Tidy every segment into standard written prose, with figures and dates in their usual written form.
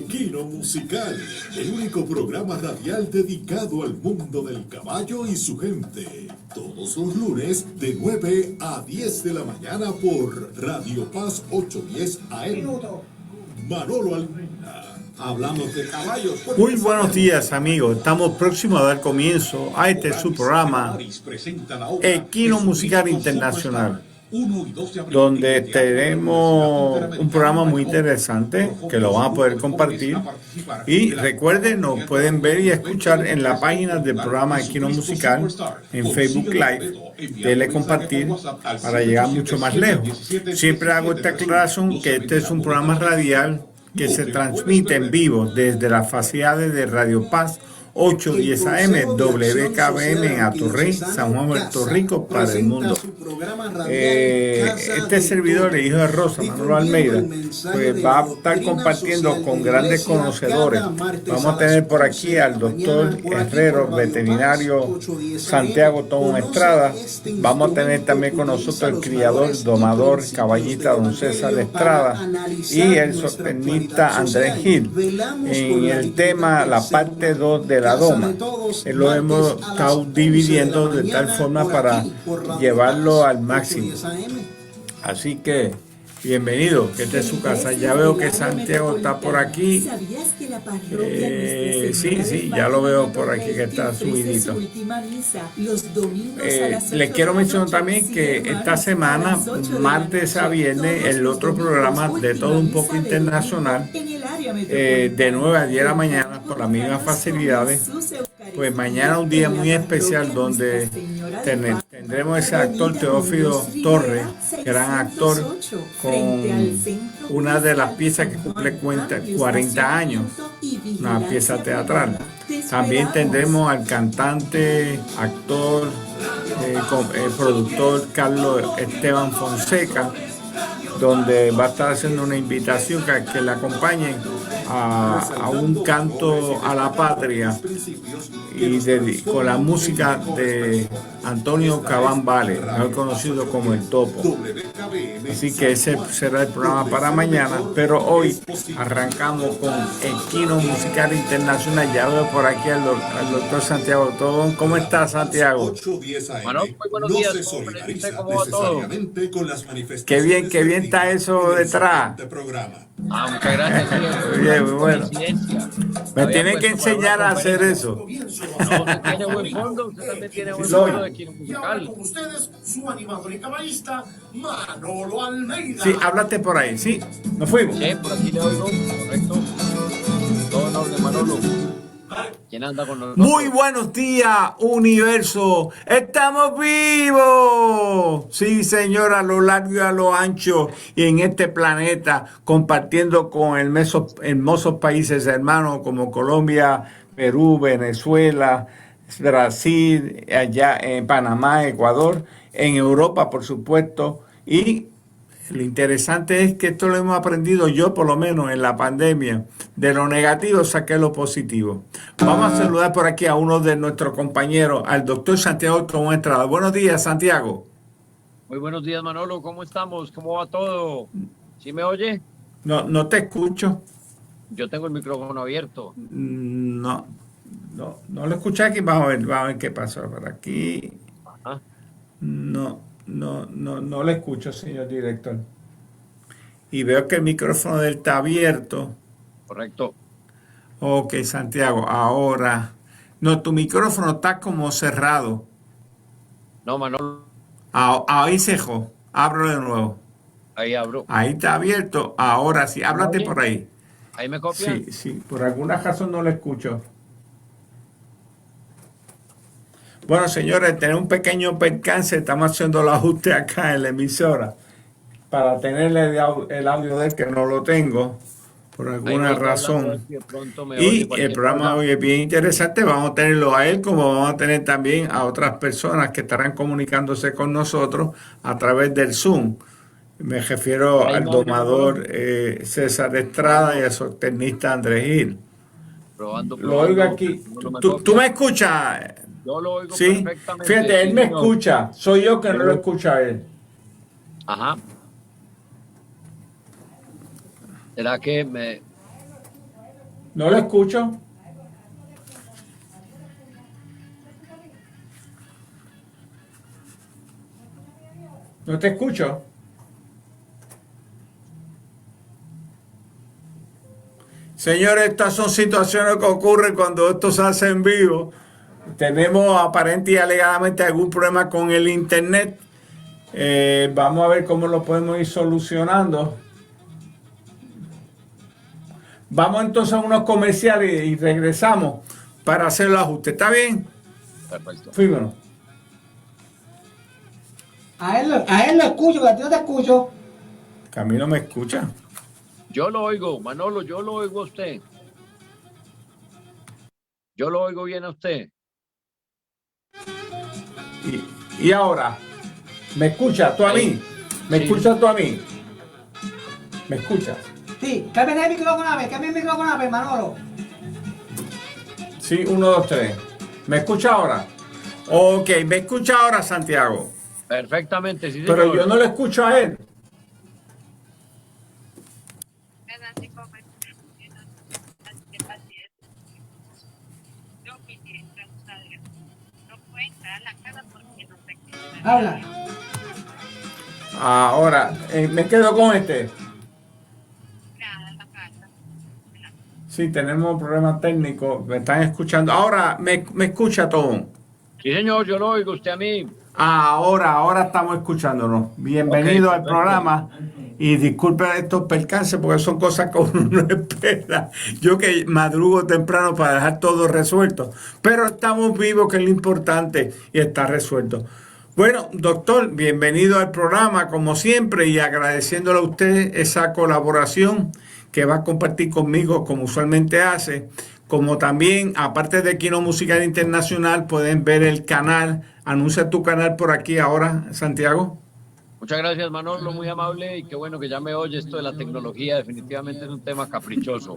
Equino Musical, el único programa radial dedicado al mundo del caballo y su gente. Todos los lunes de 9 a 10 de la mañana por Radio Paz 810 AM. Manolo Almeida. Hablamos de caballos. Muy buenos días, amigos. Estamos próximos a dar comienzo a su programa Equino Musical Internacional, donde tenemos un programa muy interesante que lo van a poder compartir. Y recuerden, nos pueden ver y escuchar en la página del programa Equino Musical en Facebook Live. Denle compartir para llegar mucho más lejos. Siempre hago esta aclaración que este es un programa radial que se transmite en vivo desde las facilidades de Radio Paz 810 AM WKBM en Atorrey, San Juan, Puerto Rico, para el mundo. Este servidor, el hijo de Rosa, Manolo Almeida, pues va a estar compartiendo con grandes conocedores. Vamos a tener por aquí al doctor herrero veterinario Santiago Tom Estrada. Vamos a tener también con nosotros el criador, domador, caballista don César Estrada y el zootecnista Andrés Gil. En el tema, la parte 2 de la doma, lo hemos estado dividiendo de tal forma para llevarlo al máximo. Así que bienvenido, que esta es su casa. Ya veo que Santiago está por aquí. Sí, ya lo veo por aquí que está subidito. Les quiero mencionar también que esta semana, martes a viernes, el otro programa de Todo Un Poco Internacional, de 9 a 10 de la mañana, por las mismas facilidades. Pues mañana un día muy especial donde tendremos ese actor Teófilo Torres, gran actor, con una de las piezas que cumple 40 años, una pieza teatral. También tendremos al cantante, actor, productor Carlos Esteban Fonseca, donde va a estar haciendo una invitación que le acompañen a un canto a la patria y con la música de Antonio Cabán Vale, mejor conocido como El Topo. Así que ese será el programa para mañana, pero hoy arrancamos con Equino Musical Internacional. Ya veo por aquí al doctor Santiago Tobón. ¿Cómo está, Santiago? Bueno, muy buenos días. ¿Cómo va todo? Qué bien está eso detrás. Muchas gracias. Bien, muy bueno. Me tienen que enseñar a hacer eso. No, usted tiene buen fondo, usted también tiene buen fondo de Equino Musical. Con ustedes, su animador y caballista, Manolo Almeida. Sí, háblate por ahí, ¿sí? Nos fuimos. Sí, por aquí le oigo, correcto. Todo en orden, Manolo. ¿Quién anda con nosotros? Muy buenos días, universo. ¡Estamos vivos! Sí, señor, a lo largo y a lo ancho y en este planeta, compartiendo con hermosos países hermanos como Colombia, Perú, Venezuela, Brasil, allá en Panamá, Ecuador, en Europa, por supuesto. Y lo interesante es que esto lo hemos aprendido yo, por lo menos, en la pandemia. De lo negativo saqué lo positivo. Vamos a saludar por aquí a uno de nuestros compañeros, al doctor Santiago Tom Estrada. Buenos días, Santiago. Muy buenos días, Manolo. ¿Cómo estamos? ¿Cómo va todo? ¿Sí me oye? No te escucho. Yo tengo el micrófono abierto. No lo escuché aquí. Vamos a ver qué pasó por aquí. Ajá. No le escucho, señor director. Y veo que el micrófono de él está abierto. Correcto. Ok, Santiago, ahora. No, tu micrófono está como cerrado. No, Manolo. Ahí cejó. Ábrelo de nuevo. Ahí abro. Ahí está abierto. Ahora sí, háblate por ahí. ¿Ahí me copian? Sí, por alguna razón no lo escucho. Bueno, señores, tenemos un pequeño percance. Estamos haciendo el ajuste acá en la emisora para tener el audio de él, que no lo tengo por alguna razón. Y el programa hoy es bien interesante. Vamos a tenerlo a él, como vamos a tener también a otras personas que estarán comunicándose con nosotros a través del Zoom. Me refiero al domador César Estrada y al zootecnista Andrés Gil. Probando. Lo oigo aquí. ¿Tú me escuchas? Yo lo oigo sí, perfectamente. Fíjate, él me escucha. Soy yo que no lo escucha a él. Ajá. ¿Será que me No lo escucho. No te escucho. Señores, estas son situaciones que ocurren cuando esto se hace en vivo. Tenemos aparente y alegadamente algún problema con el internet. Vamos a ver cómo lo podemos ir solucionando. Vamos entonces a unos comerciales y regresamos para hacer los ajustes. ¿Está bien? Perfecto. Fíjate. A él lo escucho, pero a ti no te escucho. Camilo me escucha. Yo lo oigo, Manolo, yo lo oigo a usted. Yo lo oigo bien a usted. Y ahora, ¿me escuchas tú a mí? ¿Me escuchas tú a mí? ¿Me escuchas? Sí, cambia el micrófono a ver, Manolo. Sí, 1, 2, 3. ¿Me escucha ahora? Ok, ¿me escucha ahora, Santiago? Perfectamente, sí, Pero señor. yo no le escucho a él. Habla. Ahora, me quedo con este. Sí, tenemos problemas técnicos. Me están escuchando. Ahora, ¿me escucha todo? Sí, señor, yo lo oigo a usted a mí. Ahora estamos escuchándonos. Bienvenido al programa. Y disculpen estos percances porque son cosas que uno no espera. Yo que madrugo temprano para dejar todo resuelto. Pero estamos vivos, que es lo importante, y está resuelto. Bueno, doctor, bienvenido al programa, como siempre, y agradeciéndole a usted esa colaboración que va a compartir conmigo, como usualmente hace. Como también, aparte de Kino Musical Internacional, pueden ver el canal. Anuncia tu canal por aquí ahora, Santiago. Muchas gracias, Manolo, muy amable y qué bueno que ya me oye. Esto de la tecnología definitivamente es un tema caprichoso.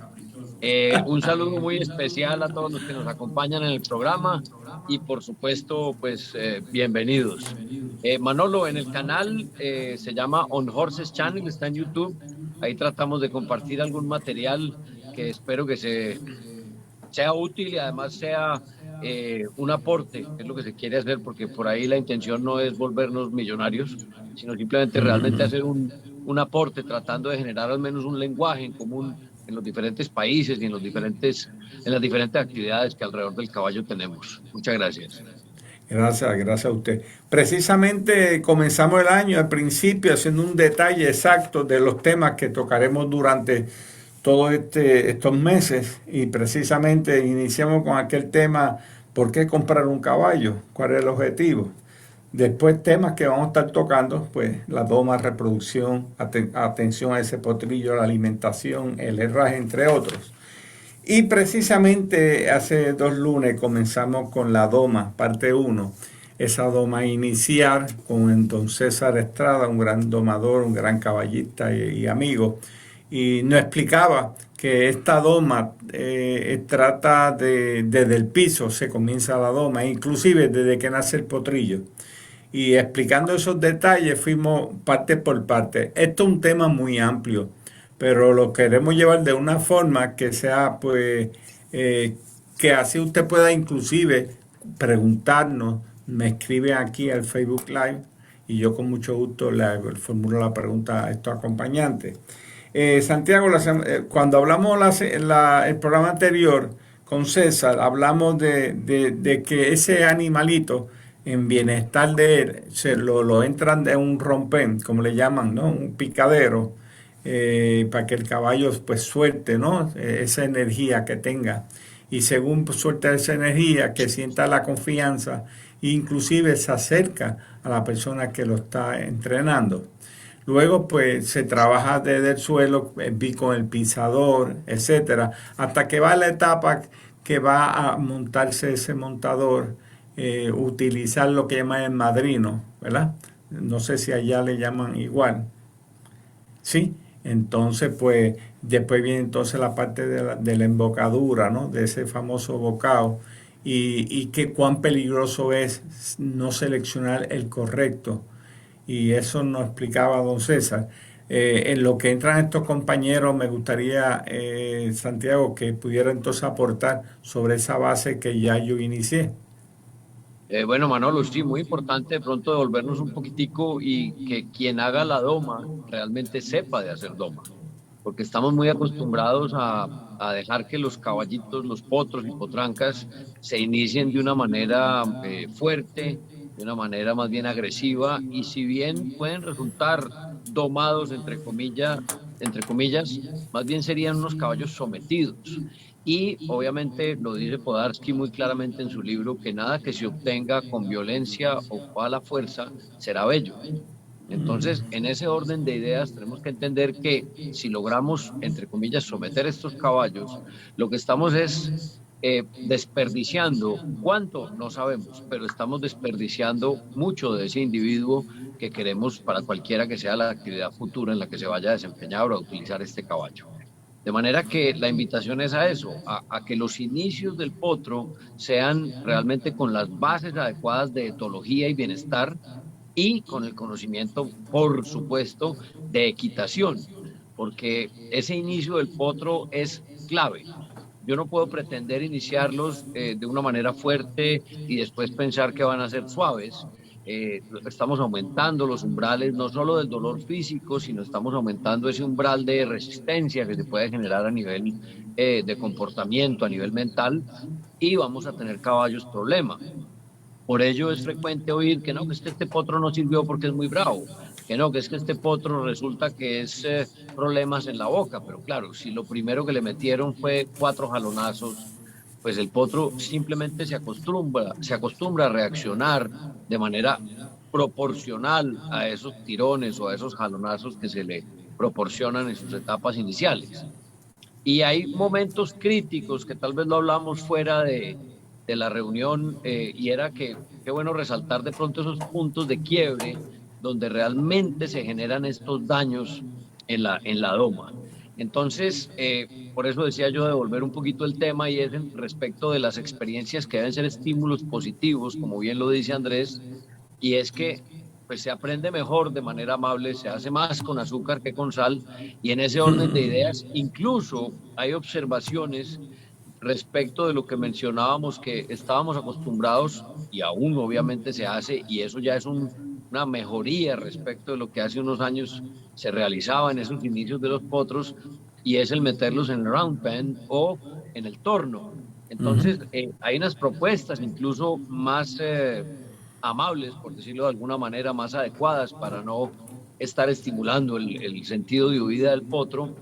Un saludo muy especial a todos los que nos acompañan en el programa y por supuesto, pues bienvenidos. Manolo, en el canal se llama On Horses Channel, está en YouTube. Ahí tratamos de compartir algún material que espero que sea útil y además sea un aporte, que es lo que se quiere hacer, porque por ahí la intención no es volvernos millonarios, sino simplemente realmente hacer un aporte tratando de generar al menos un lenguaje en común en los diferentes países y en las diferentes actividades que alrededor del caballo tenemos. Muchas gracias. Gracias a usted. Precisamente comenzamos el año al principio haciendo un detalle exacto de los temas que tocaremos durante todos estos meses y precisamente iniciamos con aquel tema, ¿por qué comprar un caballo? ¿Cuál es el objetivo? Después temas que vamos a estar tocando, pues la doma, reproducción, atención a ese potrillo, la alimentación, el herraje, entre otros. Y precisamente hace 2 lunes comenzamos con la doma, parte 1. Esa doma inicial con don César Estrada, un gran domador, un gran caballista y amigo. Y nos explicaba que esta doma trata desde el piso, se comienza la doma, inclusive desde que nace el potrillo. Y explicando esos detalles fuimos parte por parte. Esto es un tema muy amplio, pero lo queremos llevar de una forma que sea, pues, que así usted pueda inclusive preguntarnos, me escribe aquí al Facebook Live y yo con mucho gusto le formulo la pregunta a estos acompañantes. Santiago, cuando hablamos el programa anterior con César, hablamos de que ese animalito, en bienestar de él, lo entran de un rompén, como le llaman, ¿no? Un picadero, para que el caballo pues suelte, ¿no? Esa energía que tenga. Y según suelta esa energía, que sienta la confianza, inclusive se acerca a la persona que lo está entrenando. Luego, pues, se trabaja desde el suelo, con el pisador, etcétera, hasta que va a la etapa que va a montarse ese montador, utilizar lo que llaman el madrino, ¿verdad? No sé si allá le llaman igual. Sí, entonces, pues, después viene entonces la parte de la embocadura, ¿no? De ese famoso bocado, y que cuán peligroso es no seleccionar el correcto. Y eso nos explicaba don César. En lo que entran estos compañeros, me gustaría, Santiago, que pudiera entonces aportar sobre esa base que ya yo inicié. Bueno, Manolo, sí, muy importante de pronto devolvernos un poquitico y que quien haga la doma realmente sepa de hacer doma, porque estamos muy acostumbrados a dejar que los caballitos, los potros y potrancas se inicien de una manera fuerte, de una manera más bien agresiva, y si bien pueden resultar domados, entre comillas, más bien serían unos caballos sometidos. Y obviamente lo dice Podarsky muy claramente en su libro, que nada que se obtenga con violencia o a la fuerza será bello. Entonces, en ese orden de ideas, tenemos que entender que si logramos, entre comillas, someter estos caballos, lo que estamos es desperdiciando, ¿cuánto? No sabemos, pero estamos desperdiciando mucho de ese individuo que queremos para cualquiera que sea la actividad futura en la que se vaya a desempeñar o a utilizar este caballo. De manera que la invitación es a eso, a que los inicios del potro sean realmente con las bases adecuadas de etología y bienestar, y con el conocimiento, por supuesto, de equitación, porque ese inicio del potro es clave. Yo no puedo pretender iniciarlos de una manera fuerte y después pensar que van a ser suaves. Estamos aumentando los umbrales no solo del dolor físico, sino estamos aumentando ese umbral de resistencia que se puede generar a nivel de comportamiento, a nivel mental, y vamos a tener caballos problema. Por ello es frecuente oír que no, que es que este potro no sirvió porque es muy bravo, que no, que es que este potro resulta que es problemas en la boca, pero claro, si lo primero que le metieron fue 4 jalonazos, pues el potro simplemente se acostumbra a reaccionar de manera proporcional a esos tirones o a esos jalonazos que se le proporcionan en sus etapas iniciales. Y hay momentos críticos que tal vez lo hablamos fuera de la reunión, y era que qué bueno resaltar de pronto esos puntos de quiebre donde realmente se generan estos daños en la doma. Entonces, por eso decía yo devolver un poquito el tema, y es respecto de las experiencias que deben ser estímulos positivos, como bien lo dice Andrés, y es que pues se aprende mejor de manera amable, se hace más con azúcar que con sal, y en ese orden de ideas incluso hay observaciones respecto de lo que mencionábamos, que estábamos acostumbrados, y aún obviamente se hace, y eso ya es una mejoría respecto de lo que hace unos años se realizaba en esos inicios de los potros, y es el meterlos en el round pen o en el torno. Entonces, hay unas propuestas incluso más amables, por decirlo de alguna manera, más adecuadas para no estar estimulando el sentido de huida del potro,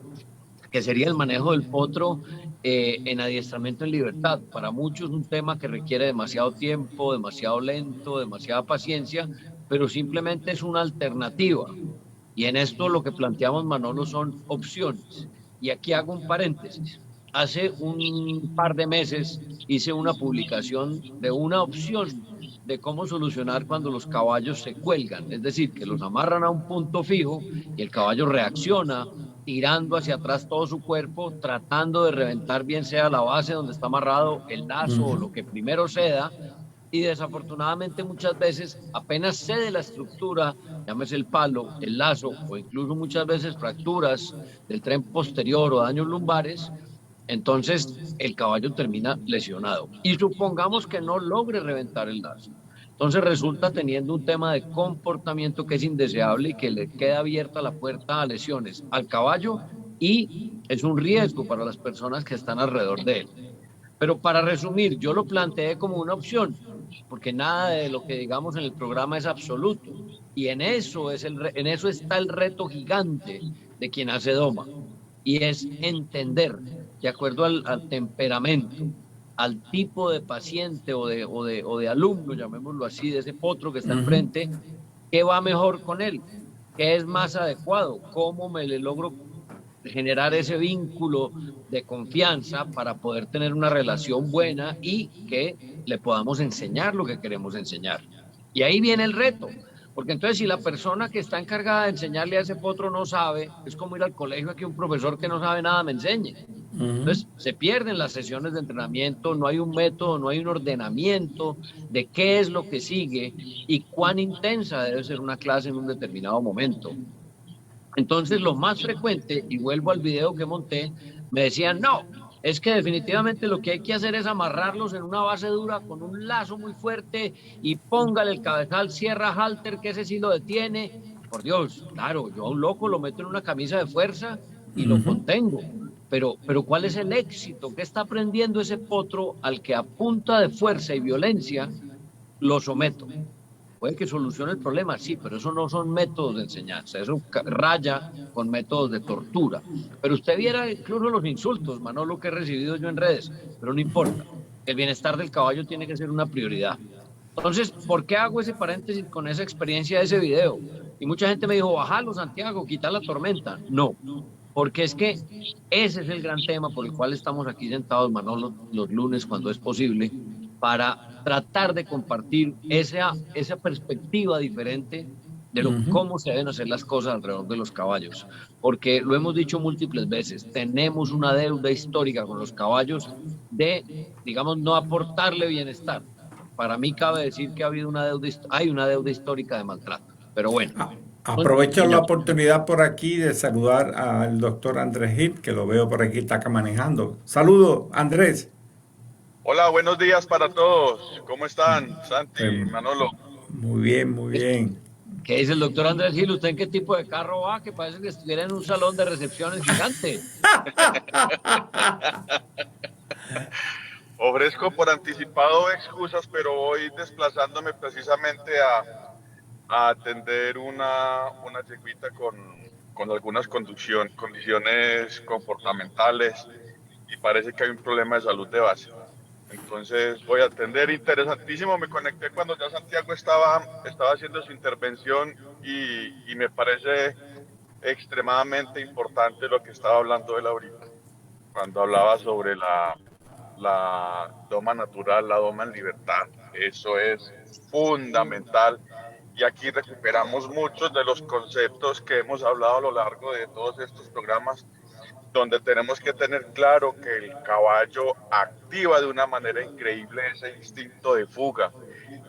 que sería el manejo del potro en adiestramiento en libertad. Para muchos un tema que requiere demasiado tiempo, demasiado lento, demasiada paciencia, pero simplemente es una alternativa. Y en esto lo que planteamos, Manolo, son opciones. Y aquí hago un paréntesis. Hace un par de meses hice una publicación de una opción de cómo solucionar cuando los caballos se cuelgan, es decir, que los amarran a un punto fijo y el caballo reacciona tirando hacia atrás todo su cuerpo, tratando de reventar bien sea la base donde está amarrado el lazo o lo que primero ceda, y desafortunadamente muchas veces apenas cede la estructura, llámese el palo, el lazo, o incluso muchas veces fracturas del tren posterior o daños lumbares, entonces el caballo termina lesionado. Y supongamos que no logre reventar el lazo. Entonces resulta teniendo un tema de comportamiento que es indeseable y que le queda abierta la puerta a lesiones al caballo, y es un riesgo para las personas que están alrededor de él. Pero para resumir, yo lo planteé como una opción, porque nada de lo que digamos en el programa es absoluto. Y en eso está el reto gigante de quien hace doma. Y es entender, de acuerdo al temperamento, al tipo de paciente o de alumno, llamémoslo así, de ese potro que está enfrente, qué va mejor con él, qué es más adecuado, cómo me le logro generar ese vínculo de confianza para poder tener una relación buena y que le podamos enseñar lo que queremos enseñar. Y ahí viene el reto, porque entonces si la persona que está encargada de enseñarle a ese potro no sabe, es como ir al colegio a que un profesor que no sabe nada me enseñe. Entonces se pierden las sesiones de entrenamiento, no hay un método, no hay un ordenamiento de qué es lo que sigue y cuán intensa debe ser una clase en un determinado momento. Entonces, lo más frecuente, y vuelvo al video que monté, me decían, no, es que definitivamente lo que hay que hacer es amarrarlos en una base dura con un lazo muy fuerte y póngale el cabezal sierra halter, que ese sí lo detiene. Por Dios, claro, yo a un loco lo meto en una camisa de fuerza y lo contengo. Pero ¿cuál es el éxito? ¿Qué está aprendiendo ese potro al que a punta de fuerza y violencia lo someto? Puede que solucione el problema, sí, pero eso no son métodos de enseñanza, eso raya con métodos de tortura. Pero usted viera incluso los insultos, Manolo, que he recibido yo en redes, pero no importa. El bienestar del caballo tiene que ser una prioridad. Entonces, ¿por qué hago ese paréntesis con esa experiencia de ese video? Y mucha gente me dijo, bájalo, Santiago, quita la tormenta. No, porque es que ese es el gran tema por el cual estamos aquí sentados, Manolo, los lunes cuando es posible, para tratar de compartir esa perspectiva diferente de cómo se deben hacer las cosas alrededor de los caballos. Porque lo hemos dicho múltiples veces, tenemos una deuda histórica con los caballos de, digamos, no aportarle bienestar. Para mí cabe decir que hay una deuda histórica de maltrato. Pero bueno. Aprovecho la oportunidad por aquí de saludar al doctor Andrés Hit, que lo veo por aquí, está acá manejando. Saludos, Andrés. Hola, buenos días para todos. ¿Cómo están, Santi, Manolo? Muy bien, muy bien. ¿Qué dice el doctor Andrés Gil? ¿Usted en qué tipo de carro va? Que parece que estuviera en un salón de recepciones gigante. Ofrezco por anticipado excusas, pero voy desplazándome precisamente a atender una yeguita con algunas condiciones comportamentales y parece que hay un problema de salud de base. Entonces voy a atender, interesantísimo, me conecté cuando ya Santiago estaba haciendo su intervención y me parece extremadamente importante lo que estaba hablando él ahorita, cuando hablaba sobre la doma natural, la doma en libertad. Eso es fundamental y aquí recuperamos muchos de los conceptos que hemos hablado a lo largo de todos estos programas, donde tenemos que tener claro que el caballo activa de una manera increíble ese instinto de fuga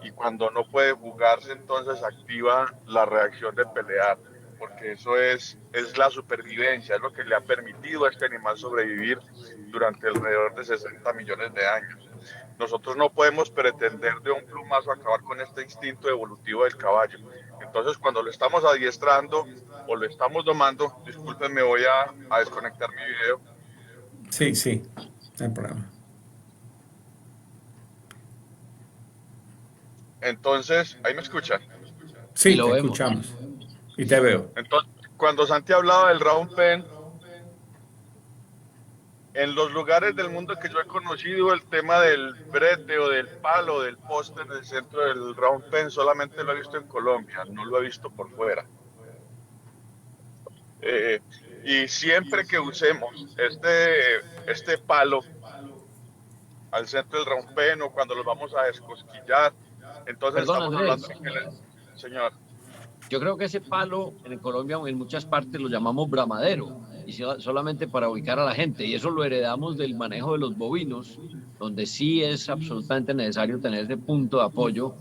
y cuando no puede fugarse entonces activa la reacción de pelear, porque eso es la supervivencia, es lo que le ha permitido a este animal sobrevivir durante alrededor de 60 millones de años. Nosotros no podemos pretender de un plumazo acabar con este instinto evolutivo del caballo. Entonces, cuando lo estamos adiestrando o lo estamos domando, discúlpenme, voy a desconectar mi video. Sí, no hay problema. Entonces, ¿ahí me escuchan? Sí, te escuchamos y te veo. Entonces, cuando Santi hablaba del round pen, en los lugares del mundo que yo he conocido, el tema del brete o del palo, del poste en el centro del round pen, solamente lo he visto en Colombia, no lo he visto por fuera. Y siempre que usemos este palo al centro del round pen o cuando los vamos a descosquillar, entonces Perdón, estamos Andrés, hablando de señor. yo creo que ese palo en Colombia en muchas partes lo llamamos bramadero, y solamente para ubicar a la gente, y eso lo heredamos del manejo de los bovinos, donde sí es absolutamente necesario tener ese punto de apoyo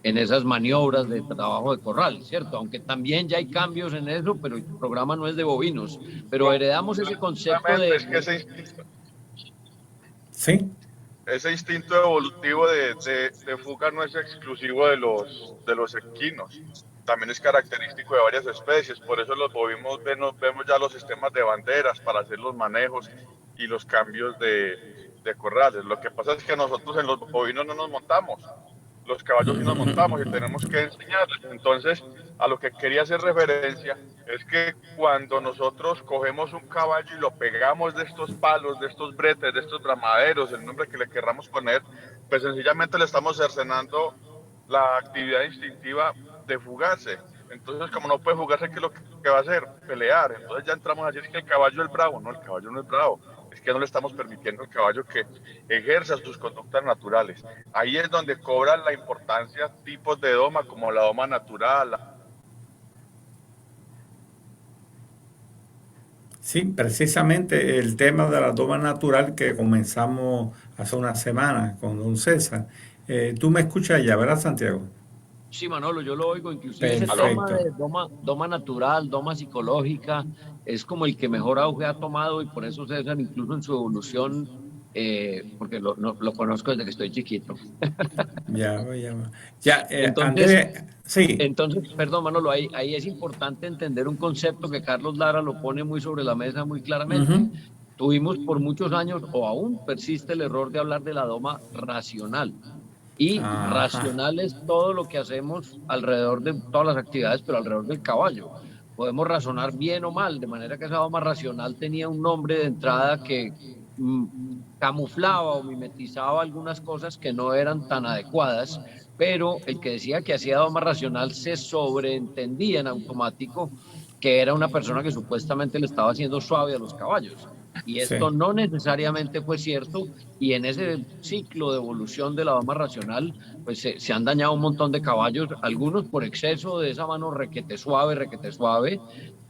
en esas maniobras de trabajo de corral, ¿cierto? Aunque también ya hay cambios en eso, pero el programa no es de bovinos, pero heredamos ese concepto de... Es que ese instinto evolutivo de fuga no es exclusivo de los equinos, también es característico de varias especies, por eso los bovinos vemos ya los sistemas de banderas para hacer los manejos y los cambios de corrales. Lo que pasa es que nosotros en los bovinos no nos montamos, los caballos sí nos montamos y tenemos que enseñarles. Entonces, a lo que quería hacer referencia es que cuando nosotros cogemos un caballo y lo pegamos de estos palos, de estos bretes, de estos bramaderos, el nombre que le querramos poner, pues sencillamente le estamos cercenando la actividad instintiva de fugarse. Entonces, como no puede fugarse, ¿qué es lo que va a hacer? Pelear. Entonces ya entramos a decir que el caballo es bravo. No, el caballo no es bravo. Es que no le estamos permitiendo al caballo que ejerza sus conductas naturales. Ahí es donde cobran la importancia tipos de doma, como la doma natural. Sí, precisamente el tema de la doma natural que comenzamos hace una semana con don César. Tú me escuchas ya, ¿verdad, Santiago? Sí, Manolo, yo lo oigo, inclusive ese tema Perfecto. de doma natural, doma psicológica, es como el que mejor auge ha tomado y por eso César, incluso en su evolución, porque lo conozco desde que estoy chiquito. Ya, ya, ya, Entonces, Andrés, sí. perdón, Manolo, ahí es importante entender un concepto que Carlos Lara lo pone muy sobre la mesa muy claramente. Ujú. Tuvimos por muchos años, o aún persiste el error de hablar de la doma racional. Y Ajá. racional es todo lo que hacemos alrededor de todas las actividades, pero alrededor del caballo. Podemos razonar bien o mal, de manera que esa doma racional tenía un nombre de entrada que mm, camuflaba o mimetizaba algunas cosas que no eran tan adecuadas, pero el que decía que hacía doma racional se sobreentendía en automático que era una persona que supuestamente le estaba haciendo suave a los caballos. Y Sí. esto no necesariamente fue cierto, y en ese ciclo de evolución de la doma racional, pues se han dañado un montón de caballos, algunos por exceso de esa mano requete suave,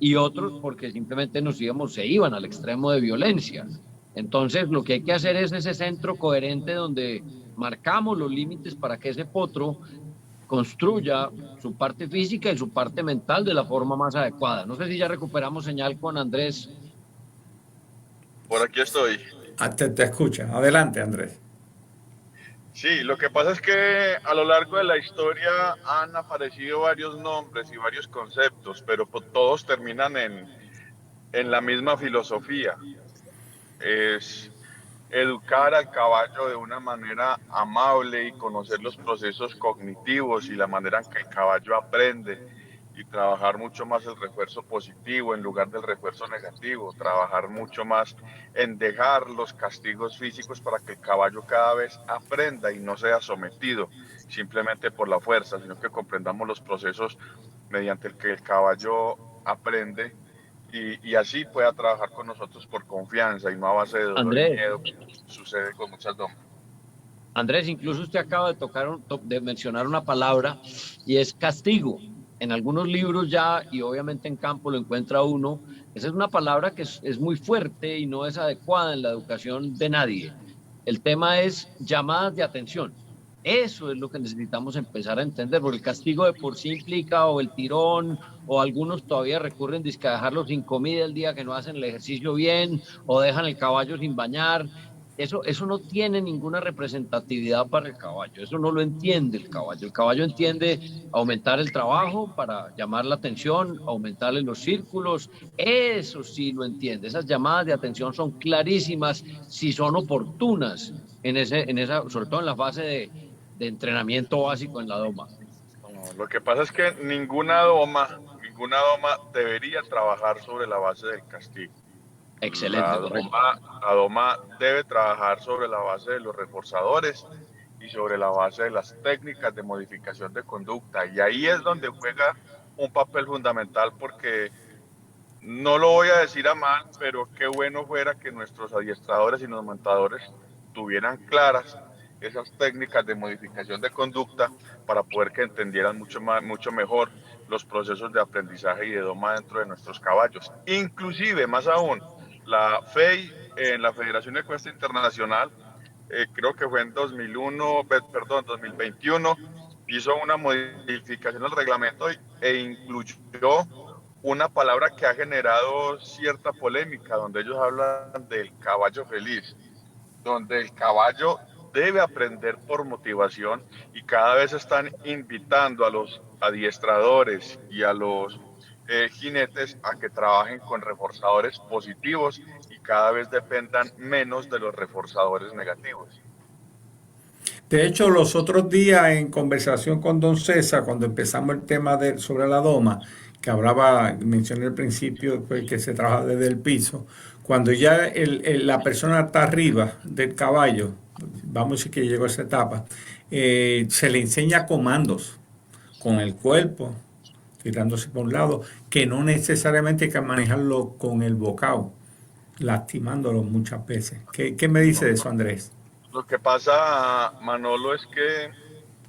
y otros porque simplemente se iban al extremo de violencia. Entonces, lo que hay que hacer es ese centro coherente donde marcamos los límites para que ese potro construya su parte física y su parte mental de la forma más adecuada. No sé si ya recuperamos señal con Andrés. Por aquí estoy. Te escucha. Adelante, Andrés. Sí, lo que pasa es que a lo largo de la historia han aparecido varios nombres y varios conceptos, pero todos terminan en la misma filosofía. Es educar al caballo de una manera amable y conocer los procesos cognitivos y la manera en que el caballo aprende y trabajar mucho más el refuerzo positivo en lugar del refuerzo negativo, trabajar mucho más en dejar los castigos físicos para que el caballo cada vez aprenda y no sea sometido simplemente por la fuerza, sino que comprendamos los procesos mediante el que el caballo aprende y así pueda trabajar con nosotros por confianza y no a base de dolor y Andrés, miedo, que sucede con muchas domas. Andrés, incluso usted acaba de de mencionar una palabra y es castigo. En algunos libros ya, y obviamente en campo lo encuentra uno, esa es una palabra que es muy fuerte y no es adecuada en la educación de nadie. El tema es llamadas de atención. Eso es lo que necesitamos empezar a entender, porque el castigo de por sí implica o el tirón, o algunos todavía recurren a dejarlos sin comida el día que no hacen el ejercicio bien, o dejan el caballo sin bañar. Eso no tiene ninguna representatividad para el caballo, eso no lo entiende el caballo. El caballo entiende aumentar el trabajo para llamar la atención, aumentarle los círculos, eso sí lo entiende. Esas llamadas de atención son clarísimas si son oportunas sobre todo en la fase de entrenamiento básico en la doma. No, lo que pasa es que ninguna doma debería trabajar sobre la base del castigo. Excelente, correcto. La doma debe trabajar sobre la base de los reforzadores y sobre la base de las técnicas de modificación de conducta. Y ahí es donde juega un papel fundamental porque no lo voy a decir a mal, pero qué bueno fuera que nuestros adiestradores y los montadores tuvieran claras esas técnicas de modificación de conducta para poder que entendieran mucho mejor los procesos de aprendizaje y de doma dentro de nuestros caballos. Inclusive, más aún, la FEI, en la Federación Ecuestre Internacional, creo que fue en 2021, hizo una modificación al reglamento e incluyó una palabra que ha generado cierta polémica, donde ellos hablan del caballo feliz, donde el caballo debe aprender por motivación y cada vez están invitando a los adiestradores y a los jinetes a que trabajen con reforzadores positivos y cada vez dependan menos de los reforzadores negativos. De hecho, los otros días en conversación con don César, cuando empezamos el tema sobre la doma, que mencioné al principio pues, que se trabaja desde el piso, cuando ya la persona está arriba del caballo, vamos a decir que llegó a esa etapa, se le enseña comandos con el cuerpo, tirándose por un lado, que no necesariamente hay que manejarlo con el bocado, lastimándolo muchas veces. ¿Qué me dice de eso, Andrés? Lo que pasa, Manolo, es que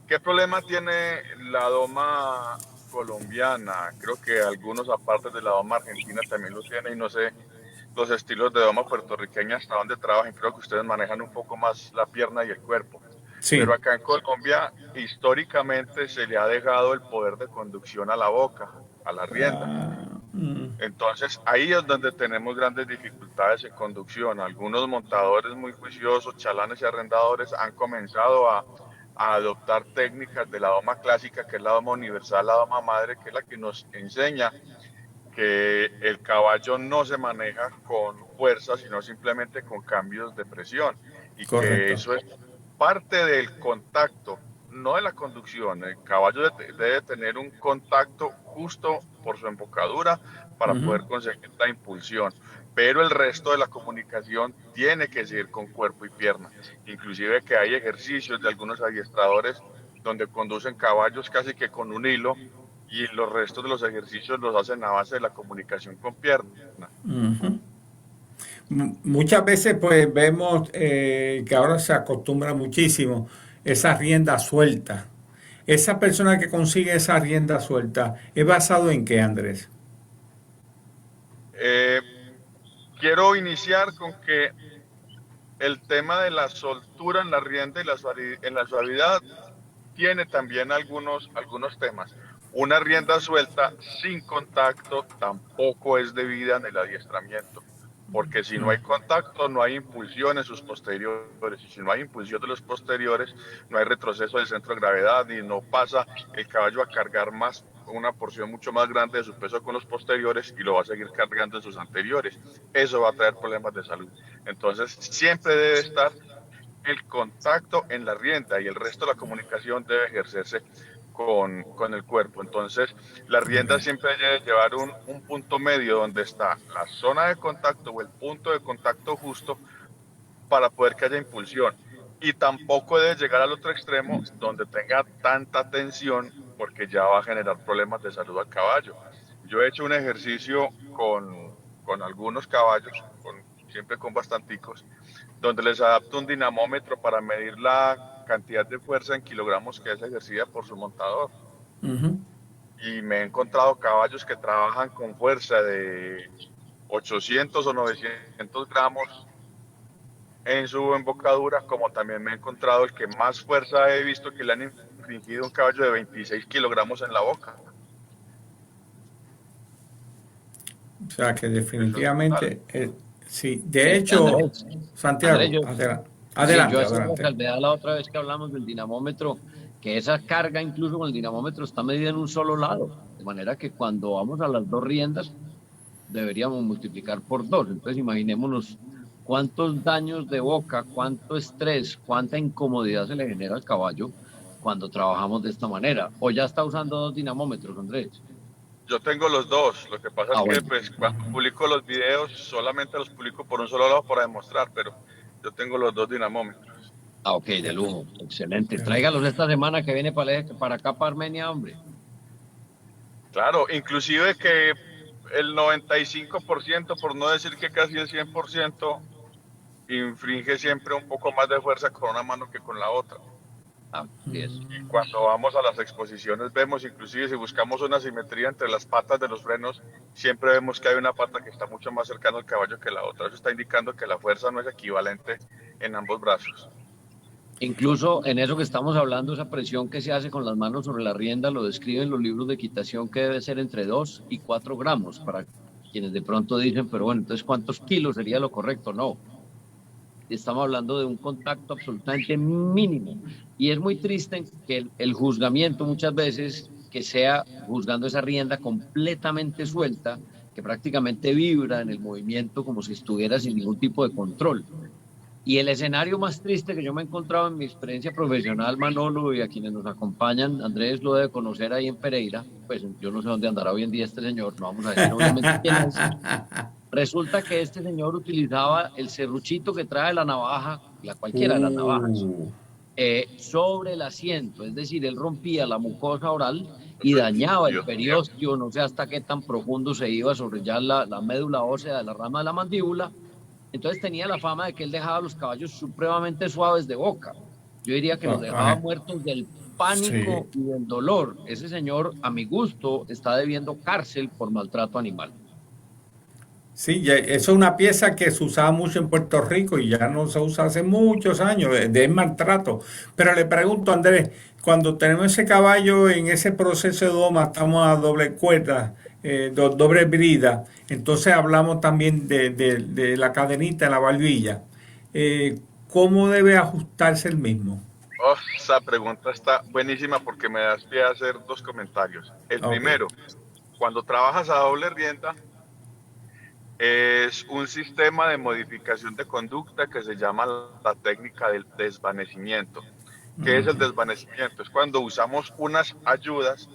¿qué problema tiene la doma colombiana? Creo que algunos, aparte de la doma argentina, también lo tienen, y no sé los estilos de doma puertorriqueña hasta dónde trabajan. Creo que ustedes manejan un poco más la pierna y el cuerpo. Sí. Pero acá en Colombia históricamente se le ha dejado el poder de conducción a la boca, a la rienda. Entonces ahí es donde tenemos grandes dificultades en conducción. Algunos montadores muy juiciosos, chalanes y arrendadores han comenzado a adoptar técnicas de la doma clásica, que es la doma universal, la doma madre, que es la que nos enseña que el caballo no se maneja con fuerza, sino simplemente con cambios de presión. Y Correcto. que eso es parte del contacto, no de la conducción. El caballo debe tener un contacto justo por su embocadura para poder conseguir la impulsión. Pero el resto de la comunicación tiene que seguir con cuerpo y pierna. Inclusive que hay ejercicios de algunos adiestradores donde conducen caballos casi que con un hilo, y los restos de los ejercicios los hacen a base de la comunicación con pierna. Muchas veces pues vemos que ahora se acostumbra muchísimo esa rienda suelta. Esa persona que consigue esa rienda suelta, ¿es basado en qué, Andrés? Quiero iniciar con que el tema de la soltura en la rienda y en la suavidad tiene también algunos temas. Una rienda suelta sin contacto tampoco es debida en el adiestramiento, porque si no hay contacto no hay impulsión en sus posteriores, y si no hay impulsión de los posteriores no hay retroceso del centro de gravedad y no pasa el caballo a cargar una porción mucho más grande de su peso con los posteriores y lo va a seguir cargando en sus anteriores. Eso va a traer problemas de salud. Entonces siempre debe estar el contacto en la rienda y el resto de la comunicación debe ejercerse con el cuerpo. Entonces la rienda siempre debe llevar un punto medio donde está la zona de contacto o el punto de contacto justo para poder que haya impulsión, y tampoco debe llegar al otro extremo donde tenga tanta tensión, porque ya va a generar problemas de salud al caballo. Yo he hecho un ejercicio con algunos caballos, siempre con bastanticos, donde les adapto un dinamómetro para medir la cantidad de fuerza en kilogramos que es ejercida por su montador. Y me he encontrado caballos que trabajan con fuerza de 800 o 900 gramos en su embocadura, como también me he encontrado el que más fuerza he visto que le han infligido un caballo de 26 kilogramos en la boca. O sea que definitivamente, sí. De hecho, Andrés, Santiago, Andrés, adelante, yo hacía la adelante. salvedad la otra vez que hablamos del dinamómetro, que esa carga incluso con el dinamómetro está medida en un solo lado, de manera que cuando vamos a las dos riendas deberíamos multiplicar por 2. Entonces imaginémonos cuántos daños de boca, cuánto estrés, cuánta incomodidad se le genera al caballo cuando trabajamos de esta manera. ¿O ya está usando 2 dinamómetros, Andrés? Yo tengo los dos. Lo que pasa es que bueno. pues, cuando publico los videos solamente los publico por un solo lado para demostrar, pero yo tengo los 2 dinamómetros. Ok, de lujo, excelente. Tráigalos esta semana que viene para acá, para Armenia, hombre. Claro, inclusive que el 95%, por no decir que casi el 100%, infringe siempre un poco más de fuerza con una mano que con la otra. Así es. Y cuando vamos a las exposiciones vemos, inclusive si buscamos una simetría entre las patas de los frenos, siempre vemos que hay una pata que está mucho más cercana al caballo que la otra. Eso está indicando que la fuerza no es equivalente en ambos brazos. Incluso en eso que estamos hablando, esa presión que se hace con las manos sobre la rienda, lo describen los libros de equitación, que debe ser entre 2 y 4 gramos, para quienes de pronto dicen, pero bueno, entonces ¿cuántos kilos sería lo correcto? No. Estamos hablando de un contacto absolutamente mínimo. Y es muy triste que el juzgamiento muchas veces, que sea juzgando esa rienda completamente suelta, que prácticamente vibra en el movimiento como si estuviera sin ningún tipo de control. Y el escenario más triste que yo me he encontrado en mi experiencia profesional, Manolo, y a quienes nos acompañan, Andrés lo debe conocer ahí en Pereira, pues yo no sé dónde andará hoy en día este señor, no vamos a decir obviamente quién es. Resulta que este señor utilizaba el serruchito que trae la navaja, cualquiera de las navajas, sobre el asiento, es decir, él rompía la mucosa oral y dañaba el periósteo, no sé hasta qué tan profundo se iba sobre ya la médula ósea de la rama de la mandíbula. Entonces tenía la fama de que él dejaba a los caballos supremamente suaves de boca. Yo diría que los dejaba muertos del pánico y del dolor. Ese señor, a mi gusto, está debiendo cárcel por maltrato animal. Sí, eso es una pieza que se usaba mucho en Puerto Rico y ya no se usa hace muchos años, de maltrato. Pero le pregunto, Andrés, cuando tenemos ese caballo en ese proceso de doma, estamos a doble cuerda, doble brida, entonces hablamos también de la cadenita, la barbilla. ¿Cómo debe ajustarse el mismo? Oh, esa pregunta está buenísima porque me das pie a hacer dos comentarios. El Ok. primero, cuando trabajas a doble rienda, es un sistema de modificación de conducta que se llama la técnica del desvanecimiento. ¿Qué es el desvanecimiento? Es cuando usamos unas ayudas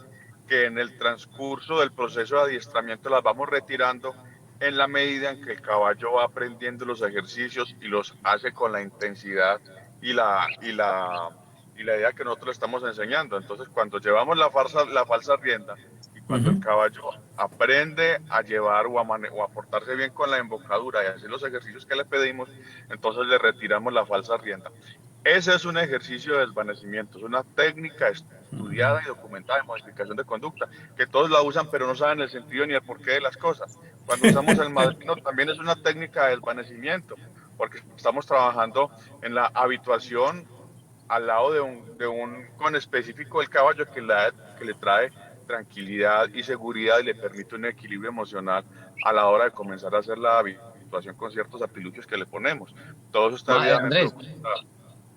que en el transcurso del proceso de adiestramiento las vamos retirando en la medida en que el caballo va aprendiendo los ejercicios y los hace con la intensidad y la idea que nosotros le estamos enseñando. Entonces, cuando llevamos la falsa rienda y cuando el Ujú. caballo aprende a llevar o a portarse bien con la embocadura y hacer los ejercicios que le pedimos, entonces le retiramos la falsa rienda. Ese es un ejercicio de desvanecimiento, es una técnica estudiada y documentada de modificación de conducta, que todos la usan pero no saben el sentido ni el porqué de las cosas. Cuando usamos el madrino también es una técnica de desvanecimiento, porque estamos trabajando en la habituación al lado de un con específico del caballo que le trae tranquilidad y seguridad y le permite un equilibrio emocional a la hora de comenzar a hacer la habituación con ciertos artilugios que le ponemos. Todo eso está debidamente Andrés, documentado.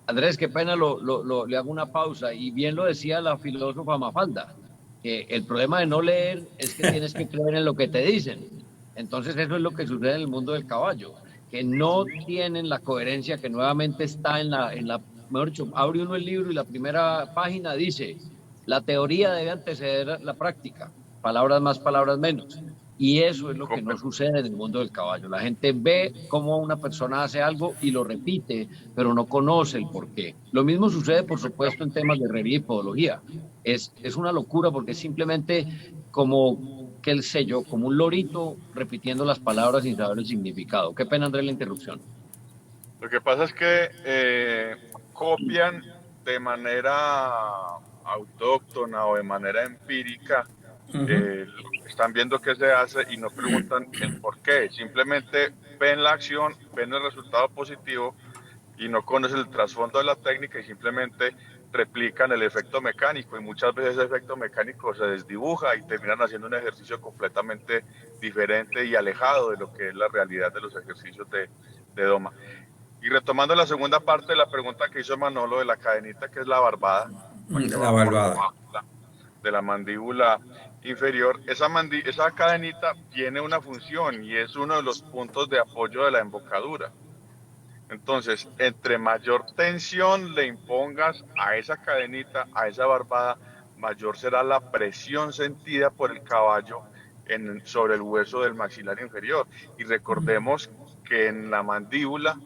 Andrés, qué pena, le hago una pausa. Y bien lo decía la filósofa Mafalda, que el problema de no leer es que tienes que creer en lo que te dicen. Entonces eso es lo que sucede en el mundo del caballo, que no tienen la coherencia que nuevamente está mejor dicho, abre uno el libro y la primera página dice, la teoría debe anteceder la práctica, palabras más, palabras menos. Y eso es lo que no sucede en el mundo del caballo. La gente ve cómo una persona hace algo y lo repite, pero no conoce el por qué. Lo mismo sucede, por supuesto, en temas de herrería y podología. Es una locura porque es simplemente como que el sello, como un lorito repitiendo las palabras sin saber el significado. Qué pena, Andrés, la interrupción. Lo que pasa es que copian de manera autóctona o de manera empírica lo que están viendo que se hace y no preguntan el por qué. Simplemente ven la acción, ven el resultado positivo y no conocen el trasfondo de la técnica y simplemente replican el efecto mecánico y muchas veces ese efecto mecánico se desdibuja y terminan haciendo un ejercicio completamente diferente y alejado de lo que es la realidad de los ejercicios de doma. Y retomando la segunda parte de la pregunta que hizo Manolo de la cadenita, que es la barbada, la que La va por barbada. debajo de la mandíbula inferior, esa cadenita tiene una función y es uno de los puntos de apoyo de la embocadura. Entonces, entre mayor tensión le impongas a esa cadenita, a esa barbada, mayor será la presión sentida por el caballo sobre el hueso del maxilar inferior. Y recordemos que en la mandíbula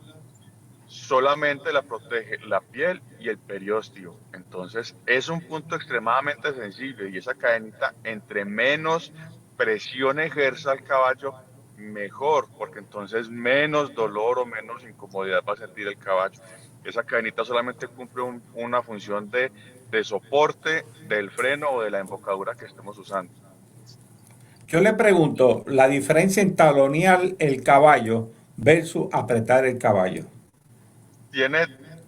solamente la protege la piel y el periósteo. Entonces, es un punto extremadamente sensible y esa cadenita, entre menos presión ejerza el caballo, mejor, porque entonces menos dolor o menos incomodidad va a sentir el caballo. Esa cadenita solamente cumple una función de soporte del freno o de la embocadura que estemos usando. Yo le pregunto, la diferencia en talonear el caballo versus apretar el caballo. Tiene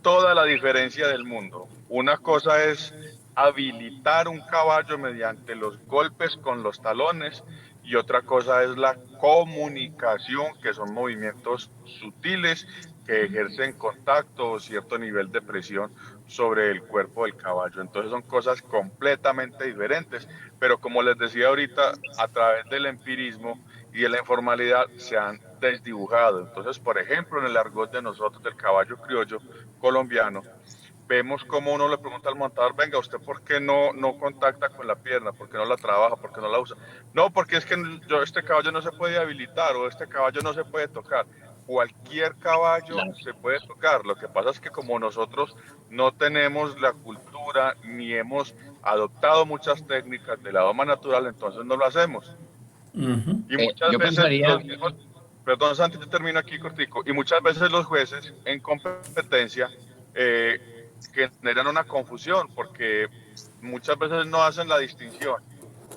toda la diferencia del mundo. Una cosa es habilitar un caballo mediante los golpes con los talones y otra cosa es la comunicación, que son movimientos sutiles que ejercen contacto o cierto nivel de presión sobre el cuerpo del caballo. Entonces son cosas completamente diferentes, pero como les decía ahorita, a través del empirismo y de la informalidad se han desdibujado. Entonces, por ejemplo, en el argot de nosotros, del caballo criollo colombiano, vemos como uno le pregunta al montador, venga, ¿usted por qué no contacta con la pierna? ¿Por qué no la trabaja? ¿Por qué no la usa? No, porque es que este caballo no se puede habilitar o este caballo no se puede tocar. Cualquier caballo se puede tocar. Lo que pasa es que como nosotros no tenemos la cultura ni hemos adoptado muchas técnicas de la doma natural, entonces no lo hacemos. Y muchas Yo veces pensaría, los mismos, perdón Santi, yo termino aquí cortico, y muchas veces los jueces en competencia generan una confusión porque muchas veces no hacen la distinción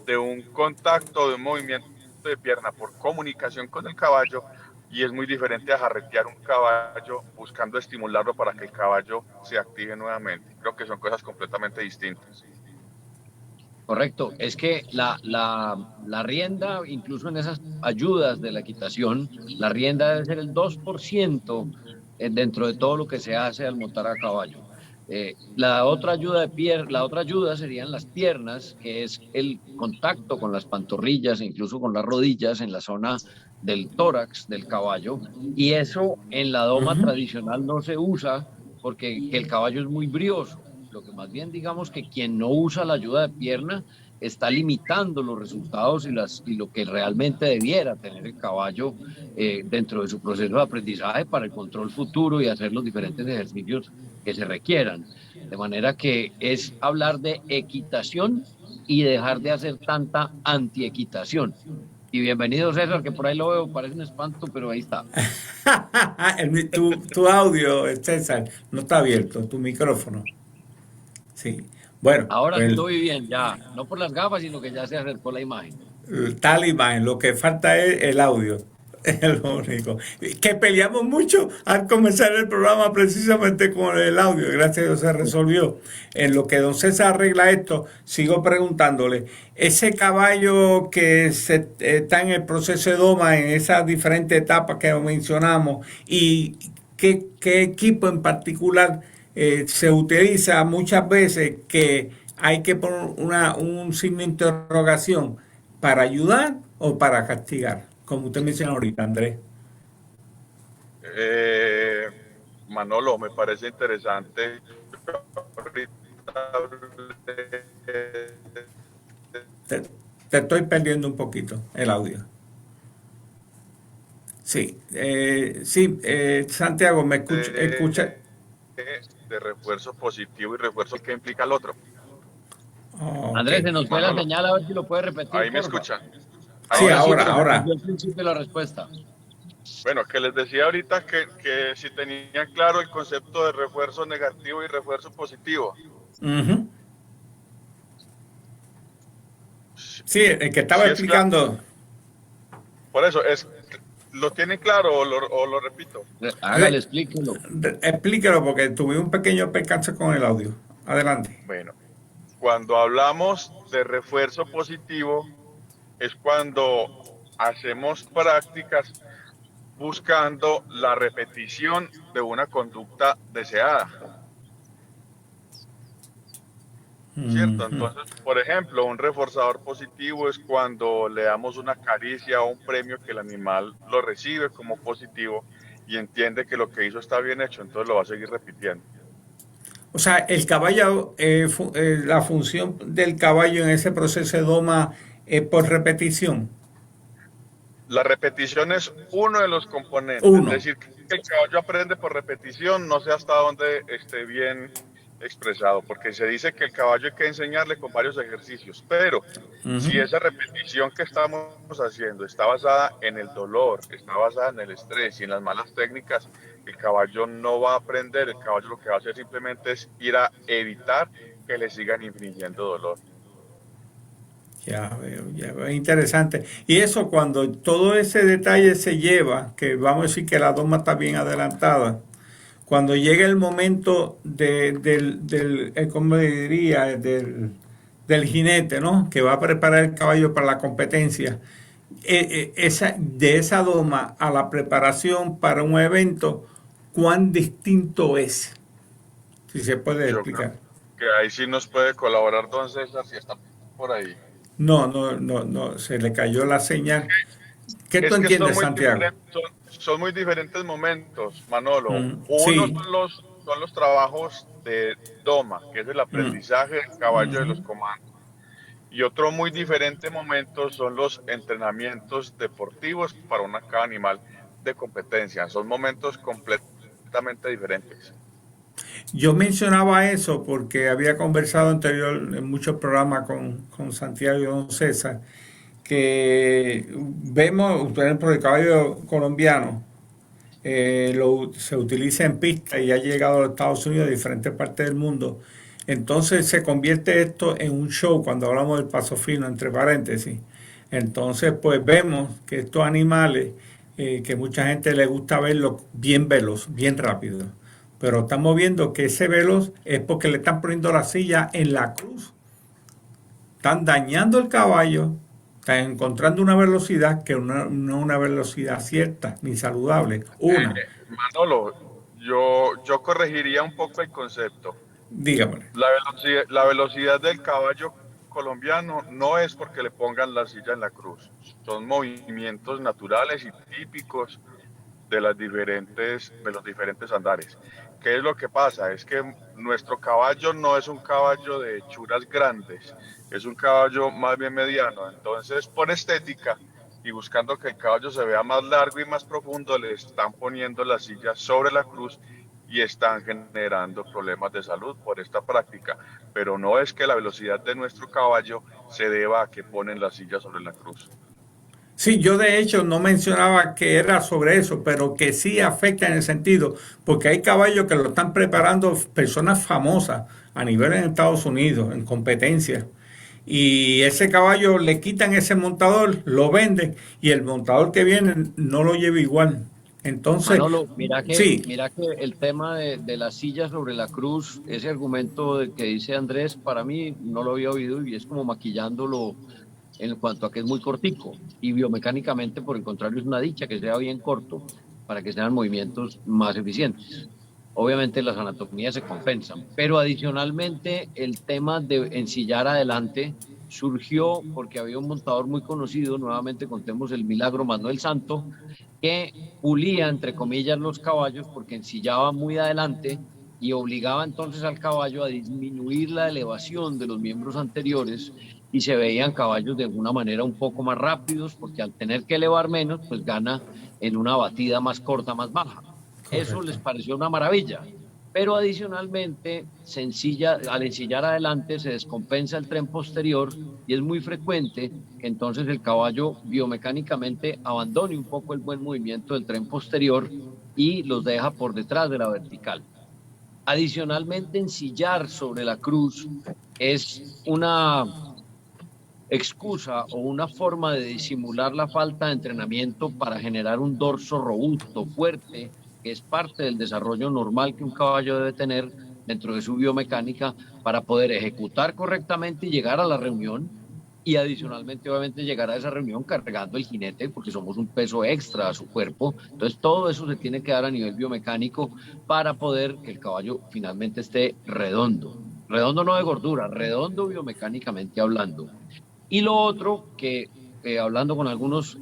de un contacto, de un movimiento movimiento de pierna por comunicación con el caballo, y es muy diferente a jarretear un caballo buscando estimularlo para que el caballo se active nuevamente. Creo que son cosas completamente distintas. Correcto, es que la rienda, incluso en esas ayudas de la equitación, la rienda debe ser el 2% dentro de todo lo que se hace al montar a caballo. La otra ayuda serían las piernas, que es el contacto con las pantorrillas e incluso con las rodillas en la zona del tórax del caballo, y eso en la doma tradicional no se usa porque el caballo es muy brioso. Lo que más bien digamos que quien no usa la ayuda de pierna está limitando los resultados y lo que realmente debiera tener el caballo dentro de su proceso de aprendizaje para el control futuro y hacer los diferentes ejercicios que se requieran. De manera que es hablar de equitación y dejar de hacer tanta antiequitación. Y bienvenido César, que por ahí lo veo, parece un espanto, pero ahí está. Tu audio, César, no está abierto, tu micrófono. Sí, bueno. Ahora estoy bien, ya, no por las gafas, sino que ya se acercó la imagen. Está la imagen, lo que falta es el audio, es lo único. Que peleamos mucho al comenzar el programa precisamente con el audio, gracias a Dios se resolvió. En lo que don César arregla esto, sigo preguntándole, ese caballo que está en el proceso de doma, en esas diferentes etapas que mencionamos, y qué equipo en particular se utiliza muchas veces, que hay que poner un signo de interrogación, ¿para ayudar o para castigar? Como usted menciona ahorita, Andrés. Manolo, me parece interesante. Te estoy perdiendo un poquito el audio. Sí, Santiago, ¿me escucha? De refuerzo positivo y refuerzo que implica el otro. Okay. Andrés, se nos fue la señal, a ver si lo puede repetir. Ahí me escuchan. Sí, ahora. Al principio la respuesta. Bueno, que les decía ahorita que si tenían claro el concepto de refuerzo negativo y refuerzo positivo. Uh-huh. Sí, el que estaba explicando. Claro. Por eso, ¿lo tienen claro o lo repito? Hágale, explíquelo. Explíquelo porque tuve un pequeño percance con el audio. Adelante. Bueno, cuando hablamos de refuerzo positivo es cuando hacemos prácticas buscando la repetición de una conducta deseada. ¿Cierto? Entonces, por ejemplo, un reforzador positivo es cuando le damos una caricia o un premio que el animal lo recibe como positivo y entiende que lo que hizo está bien hecho, entonces lo va a seguir repitiendo. O sea, el caballo, la función del caballo en ese proceso de doma es por repetición. La repetición es uno de los componentes. Es decir, que el caballo aprende por repetición, no sé hasta dónde esté bien expresado, porque se dice que el caballo hay que enseñarle con varios ejercicios, pero si esa repetición que estamos haciendo está basada en el dolor, está basada en el estrés y en las malas técnicas, el caballo no va a aprender. El caballo lo que va a hacer simplemente es ir a evitar que le sigan infringiendo dolor. Ya veo, interesante. Y eso, cuando todo ese detalle se lleva, que vamos a decir que la doma está bien adelantada, cuando llega el momento ¿cómo diría? Del jinete, ¿no? Que va a preparar el caballo para la competencia. De esa doma a la preparación para un evento, ¿cuán distinto es? Si se puede explicar. Que ahí sí nos puede colaborar don César, si está por ahí. No, se le cayó la señal. ¿Qué tú entiendes, Santiago? Son muy diferentes momentos, Manolo. Uno sí. son los trabajos de doma, que es el aprendizaje del caballo de los comandos. Y otro muy diferente momento son los entrenamientos deportivos para cada animal de competencia. Son momentos completamente diferentes. Yo mencionaba eso porque había conversado anterior en muchos programas con Santiago y don César, que vemos, por ejemplo, el caballo colombiano se utiliza en pista y ha llegado a los Estados Unidos, a diferentes partes del mundo. Entonces se convierte esto en un show cuando hablamos del paso fino, entre paréntesis. Entonces, pues vemos que estos animales, que mucha gente le gusta verlos bien veloz, bien rápido, pero estamos viendo que ese veloz es porque le están poniendo la silla en la cruz. Están dañando el caballo, están encontrando una velocidad que no una velocidad cierta ni saludable. Una, Manolo, yo corregiría un poco el concepto. dígame. La velocidad del caballo colombiano no es porque le pongan la silla en la cruz. Son movimientos naturales y típicos de los diferentes andares. ¿Qué es lo que pasa? Es que nuestro caballo no es un caballo de hechuras grandes, es un caballo más bien mediano. Entonces, por estética y buscando que el caballo se vea más largo y más profundo, le están poniendo la silla sobre la cruz y están generando problemas de salud por esta práctica. Pero no es que la velocidad de nuestro caballo se deba a que ponen la silla sobre la cruz. Sí, yo de hecho no mencionaba que era sobre eso, pero que sí afecta en el sentido, porque hay caballos que lo están preparando personas famosas a nivel en Estados Unidos, en competencias. Y ese caballo le quitan ese montador, lo venden y el montador que viene no lo lleva igual. Entonces, Manolo, sí, mira que el tema de la silla sobre la cruz, ese argumento que dice Andrés, para mí no lo había oído y es como maquillándolo en cuanto a que es muy cortico y biomecánicamente, por el contrario, es una dicha que sea bien corto para que sean movimientos más eficientes. Obviamente las anatomías se compensan, pero adicionalmente el tema de ensillar adelante surgió porque había un montador muy conocido, nuevamente contemos el milagro Manuel Santo, que pulía, entre comillas, los caballos porque ensillaba muy adelante y obligaba entonces al caballo a disminuir la elevación de los miembros anteriores y se veían caballos de alguna manera un poco más rápidos porque al tener que elevar menos, pues gana en una batida más corta, más baja. Eso les pareció una maravilla. Pero adicionalmente, al ensillar adelante se descompensa el tren posterior y es muy frecuente que entonces el caballo biomecánicamente abandone un poco el buen movimiento del tren posterior y los deja por detrás de la vertical. Adicionalmente, ensillar sobre la cruz es una excusa o una forma de disimular la falta de entrenamiento para generar un dorso robusto, fuerte, que es parte del desarrollo normal que un caballo debe tener dentro de su biomecánica para poder ejecutar correctamente y llegar a la reunión y adicionalmente obviamente llegar a esa reunión cargando el jinete porque somos un peso extra a su cuerpo. Entonces todo eso se tiene que dar a nivel biomecánico para poder que el caballo finalmente esté redondo. Redondo no de gordura, redondo biomecánicamente hablando. Y lo otro que hablando con algunos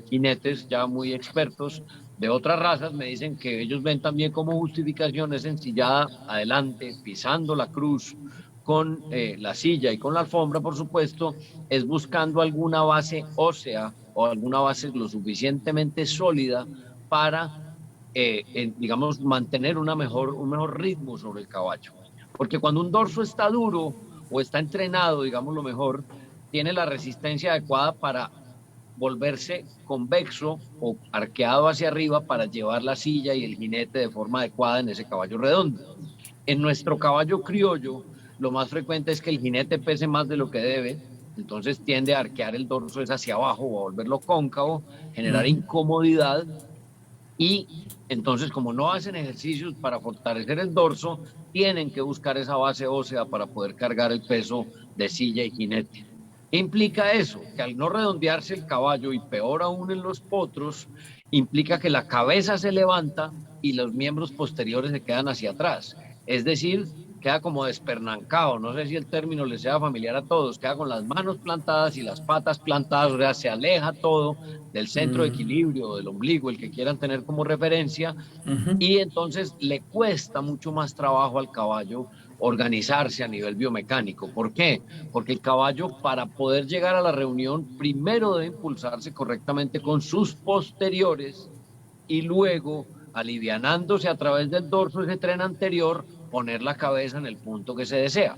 jinetes ya muy expertos de otras razas, me dicen que ellos ven también como justificación es ensillada adelante, pisando la cruz con la silla y con la alfombra, por supuesto, es buscando alguna base ósea o alguna base lo suficientemente sólida para, digamos, mantener un mejor ritmo sobre el caballo. Porque cuando un dorso está duro o está entrenado, digamos lo mejor, tiene la resistencia adecuada para volverse convexo o arqueado hacia arriba para llevar la silla y el jinete de forma adecuada en ese caballo redondo. En nuestro caballo criollo, lo más frecuente es que el jinete pese más de lo que debe, entonces tiende a arquear el dorso hacia abajo o a volverlo cóncavo, generar incomodidad y entonces como no hacen ejercicios para fortalecer el dorso, tienen que buscar esa base ósea para poder cargar el peso de silla y jinete. ¿Qué implica eso? Que al no redondearse el caballo y peor aún en los potros, implica que la cabeza se levanta y los miembros posteriores se quedan hacia atrás. Es decir, queda como despernancado, no sé si el término les sea familiar a todos, queda con las manos plantadas y las patas plantadas, o sea, se aleja todo del centro de equilibrio, del ombligo, el que quieran tener como referencia, y entonces le cuesta mucho más trabajo al caballo organizarse a nivel biomecánico. ¿Por qué? Porque el caballo, para poder llegar a la reunión, primero debe impulsarse correctamente con sus posteriores y luego, alivianándose a través del dorso, ese tren anterior, poner la cabeza en el punto que se desea.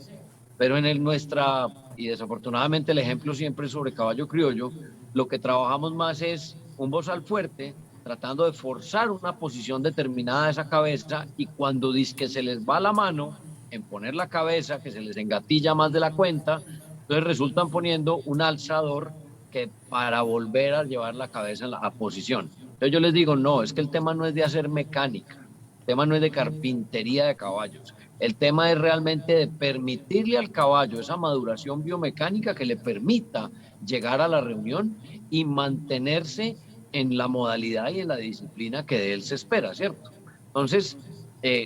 Pero y desafortunadamente el ejemplo siempre es sobre caballo criollo, lo que trabajamos más es un bozal fuerte, tratando de forzar una posición determinada de esa cabeza y cuando dice que se les va la mano en poner la cabeza, que se les engatilla más de la cuenta, entonces resultan poniendo un alzador que para volver a llevar la cabeza a posición. Entonces yo les digo, no, es que el tema no es de hacer mecánica, el tema no es de carpintería de caballos, el tema es realmente de permitirle al caballo esa maduración biomecánica que le permita llegar a la reunión y mantenerse en la modalidad y en la disciplina que de él se espera, ¿cierto? Entonces,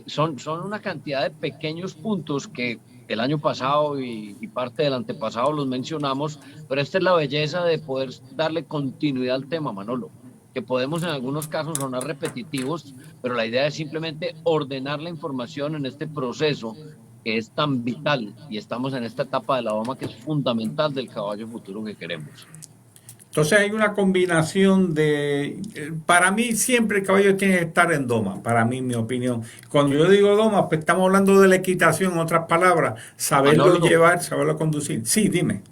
son una cantidad de pequeños puntos que el año pasado y parte del antepasado los mencionamos, pero esta es la belleza de poder darle continuidad al tema, Manolo, que podemos en algunos casos sonar repetitivos, pero la idea es simplemente ordenar la información en este proceso que es tan vital y estamos en esta etapa de la doma que es fundamental del caballo futuro que queremos. Entonces hay una combinación para mí siempre el caballo tiene que estar en doma, para mí, mi opinión. Cuando yo digo doma, pues estamos hablando de la equitación, en otras palabras, saberlo llevar, saberlo conducir. Sí, dime.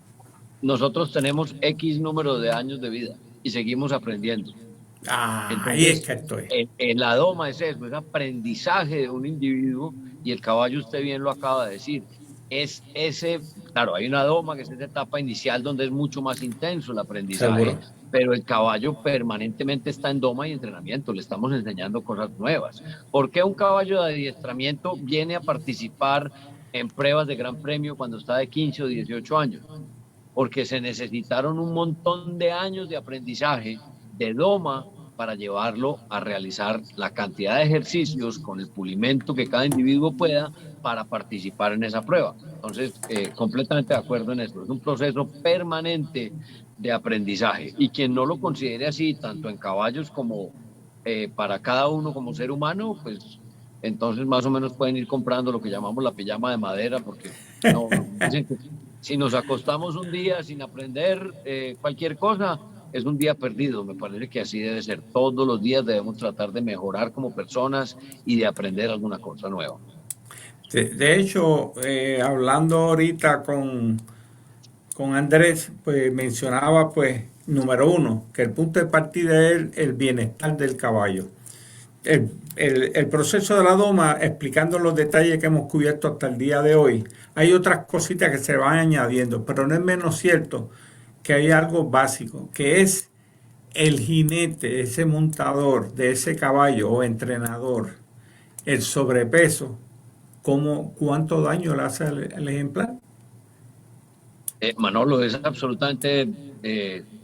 Nosotros tenemos X número de años de vida y seguimos aprendiendo. Entonces, ahí es que estoy. En la doma es eso, es aprendizaje de un individuo y el caballo, usted bien lo acaba de decir, es ese, claro, hay una doma que es esa etapa inicial donde es mucho más intenso el aprendizaje, seguro, pero el caballo permanentemente está en doma y entrenamiento, le estamos enseñando cosas nuevas. ¿Por qué un caballo de adiestramiento viene a participar en pruebas de gran premio cuando está de 15 o 18 años? Porque se necesitaron un montón de años de aprendizaje de doma para llevarlo a realizar la cantidad de ejercicios con el pulimento que cada individuo pueda para participar en esa prueba. Entonces, completamente de acuerdo en eso. Es un proceso permanente de aprendizaje y quien no lo considere así, tanto en caballos como para cada uno como ser humano, pues entonces más o menos pueden ir comprando lo que llamamos la pijama de madera, porque no, dicen que si nos acostamos un día sin aprender cualquier cosa, es un día perdido. Me parece que así debe ser. Todos los días debemos tratar de mejorar como personas y de aprender alguna cosa nueva. De hecho, hablando ahorita con Andrés, pues mencionaba, pues, número uno, que el punto de partida es el bienestar del caballo. El proceso de la doma, explicando los detalles que hemos cubierto hasta el día de hoy, hay otras cositas que se van añadiendo, pero no es menos cierto que hay algo básico, que es el jinete, ese montador de ese caballo o entrenador, el sobrepeso, ¿cuánto daño le hace al ejemplar? Manolo, es absolutamente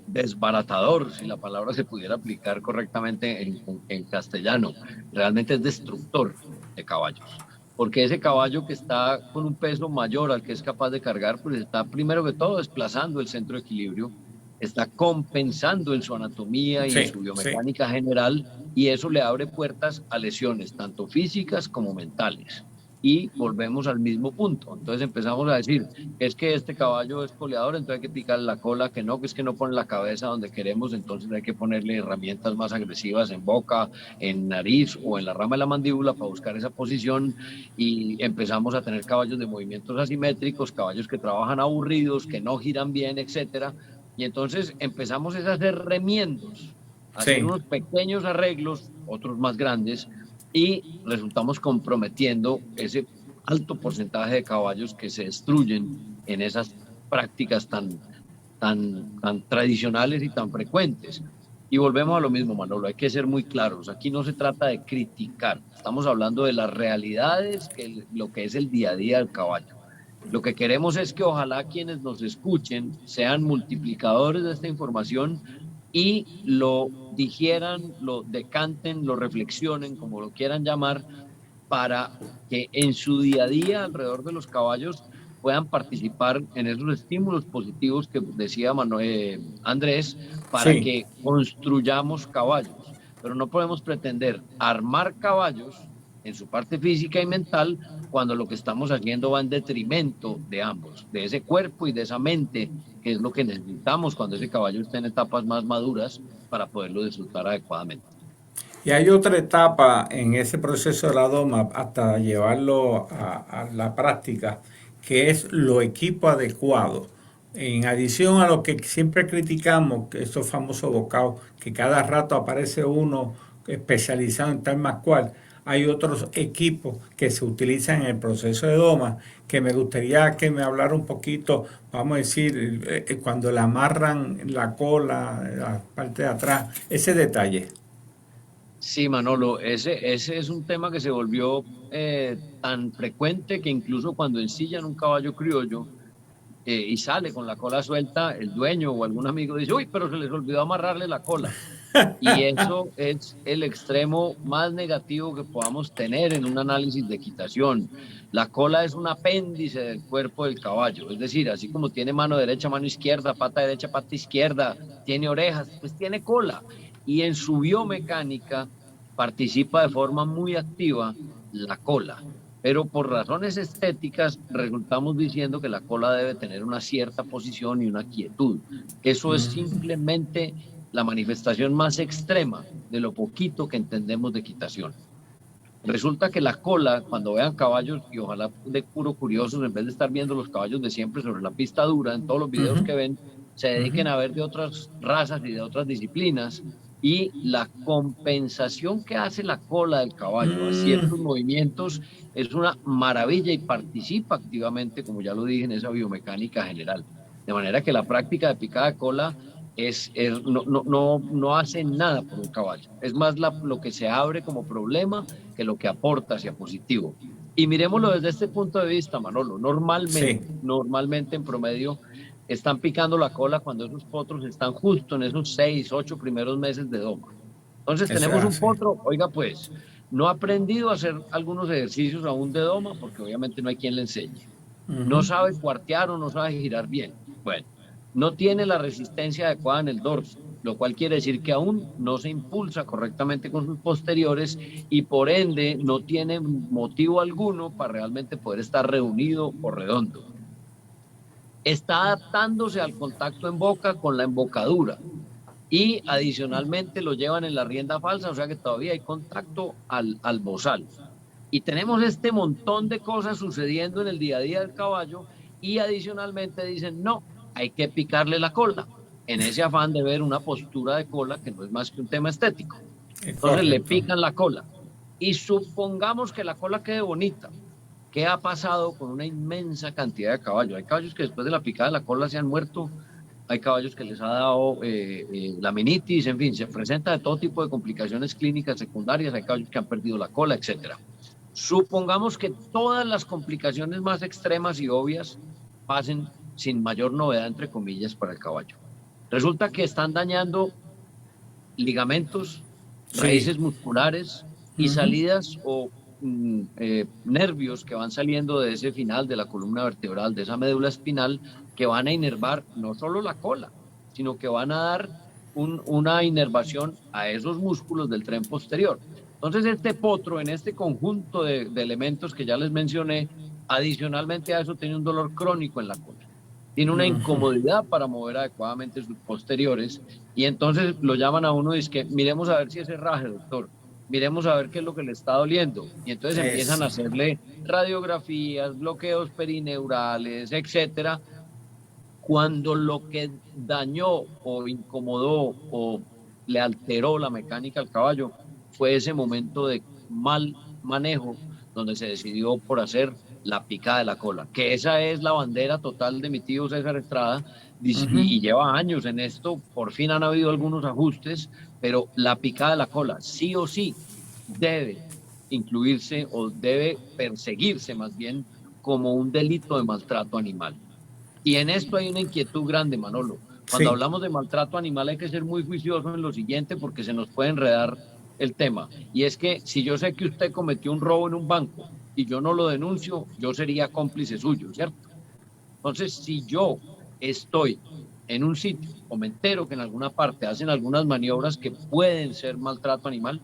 desbaratador, si la palabra se pudiera aplicar correctamente en castellano. Realmente es destructor de caballos. Porque ese caballo que está con un peso mayor al que es capaz de cargar, pues está primero que todo desplazando el centro de equilibrio, está compensando en su anatomía y en su biomecánica general, y eso le abre puertas a lesiones, tanto físicas como mentales. Y volvemos al mismo punto. Entonces empezamos a decir, es que este caballo es coleador, entonces hay que picarle la cola, que es que no pone la cabeza donde queremos, entonces hay que ponerle herramientas más agresivas en boca, en nariz o en la rama de la mandíbula para buscar esa posición, y empezamos a tener caballos de movimientos asimétricos, caballos que trabajan aburridos, que no giran bien, etcétera. Y entonces empezamos a hacer remiendos, a hacer unos pequeños arreglos, otros más grandes, y resultamos comprometiendo ese alto porcentaje de caballos que se destruyen en esas prácticas tan tradicionales y tan frecuentes. Y volvemos a lo mismo, Manolo, hay que ser muy claros, aquí no se trata de criticar, estamos hablando de las realidades, lo que es el día a día del caballo. Lo que queremos es que ojalá quienes nos escuchen sean multiplicadores de esta información y lo digieran, lo decanten, lo reflexionen, como lo quieran llamar, para que en su día a día alrededor de los caballos puedan participar en esos estímulos positivos que decía Andrés, para que construyamos caballos. Pero no podemos pretender armar caballos en su parte física y mental cuando lo que estamos haciendo va en detrimento de ambos, de ese cuerpo y de esa mente, que es lo que necesitamos cuando ese caballo está en etapas más maduras para poderlo disfrutar adecuadamente. Y hay otra etapa en ese proceso de la doma hasta llevarlo a la práctica, que es lo equipo adecuado. En adición a lo que siempre criticamos, que esos famosos bocados, que cada rato aparece uno especializado en tal más cual, hay otros equipos que se utilizan en el proceso de doma, que me gustaría que me hablara un poquito, vamos a decir, cuando le amarran la cola, la parte de atrás, ese detalle. Sí, Manolo, ese es un tema que se volvió tan frecuente que incluso cuando ensillan un caballo criollo y sale con la cola suelta, el dueño o algún amigo dice, uy, pero se les olvidó amarrarle la cola. Y eso es el extremo más negativo que podamos tener en un análisis de equitación. La cola es un apéndice del cuerpo del caballo, es decir, así como tiene mano derecha, mano izquierda, pata derecha, pata izquierda, tiene orejas, pues tiene cola. Y en su biomecánica participa de forma muy activa la cola. Pero por razones estéticas resultamos diciendo que la cola debe tener una cierta posición y una quietud. Eso es simplemente la manifestación más extrema de lo poquito que entendemos de equitación. Resulta que la cola, cuando vean caballos, y ojalá de puro curiosos, en vez de estar viendo los caballos de siempre sobre la pista dura, en todos los videos que ven, se dediquen a ver de otras razas y de otras disciplinas, y la compensación que hace la cola del caballo a ciertos movimientos es una maravilla y participa activamente, como ya lo dije, en esa biomecánica general. De manera que la práctica de picada de cola no hace nada por un caballo. Es más lo que se abre como problema que lo que aporta hacia positivo. Y miremoslo desde este punto de vista, Manolo. Normalmente en promedio están picando la cola cuando esos potros están justo en esos 6, 8 primeros meses de doma. Entonces tenemos un potro, oiga pues, no ha aprendido a hacer algunos ejercicios aún de doma porque obviamente no hay quien le enseñe. No sabe cuartear o no sabe girar bien. Bueno, no tiene la resistencia adecuada en el dorso, lo cual quiere decir que aún no se impulsa correctamente con sus posteriores y por ende no tiene motivo alguno para realmente poder estar reunido o redondo. Está adaptándose al contacto en boca con la embocadura y adicionalmente lo llevan en la rienda falsa, o sea que todavía hay contacto al bozal. Y tenemos este montón de cosas sucediendo en el día a día del caballo y adicionalmente dicen, no, hay que picarle la cola, en ese afán de ver una postura de cola que no es más que un tema estético. Entonces le pican la cola y supongamos que la cola quede bonita. ¿Qué ha pasado con una inmensa cantidad de caballos? Hay caballos que después de la picada de la cola se han muerto, hay caballos que les ha dado laminitis, en fin, se presenta de todo tipo de complicaciones clínicas secundarias, hay caballos que han perdido la cola, etc. Supongamos que todas las complicaciones más extremas y obvias pasen sin mayor novedad, entre comillas, para el caballo. Resulta que están dañando ligamentos, raíces musculares y salidas o nervios que van saliendo de ese final de la columna vertebral, de esa médula espinal, que van a inervar no solo la cola, sino que van a dar una inervación a esos músculos del tren posterior. Entonces este potro, en este conjunto de elementos que ya les mencioné, adicionalmente a eso tiene un dolor crónico en la cola, tiene una incomodidad para mover adecuadamente sus posteriores y entonces lo llaman a uno y dice que miremos a ver si ese raje, doctor, miremos a ver qué es lo que le está doliendo. Y entonces empiezan a hacerle radiografías, bloqueos perineurales, etcétera, cuando lo que dañó o incomodó o le alteró la mecánica al caballo fue ese momento de mal manejo donde se decidió por hacer la picada de la cola, que esa es la bandera total de mi tío César Estrada, y lleva años en esto. Por fin han habido algunos ajustes, pero la picada de la cola sí o sí debe incluirse o debe perseguirse más bien como un delito de maltrato animal. Y en esto hay una inquietud grande, Manolo. Cuando hablamos de maltrato animal hay que ser muy juicioso en lo siguiente porque se nos puede enredar el tema. Y es que si yo sé que usted cometió un robo en un banco y yo no lo denuncio, yo sería cómplice suyo, ¿cierto? Entonces, si yo estoy en un sitio o me entero que en alguna parte hacen algunas maniobras que pueden ser maltrato animal,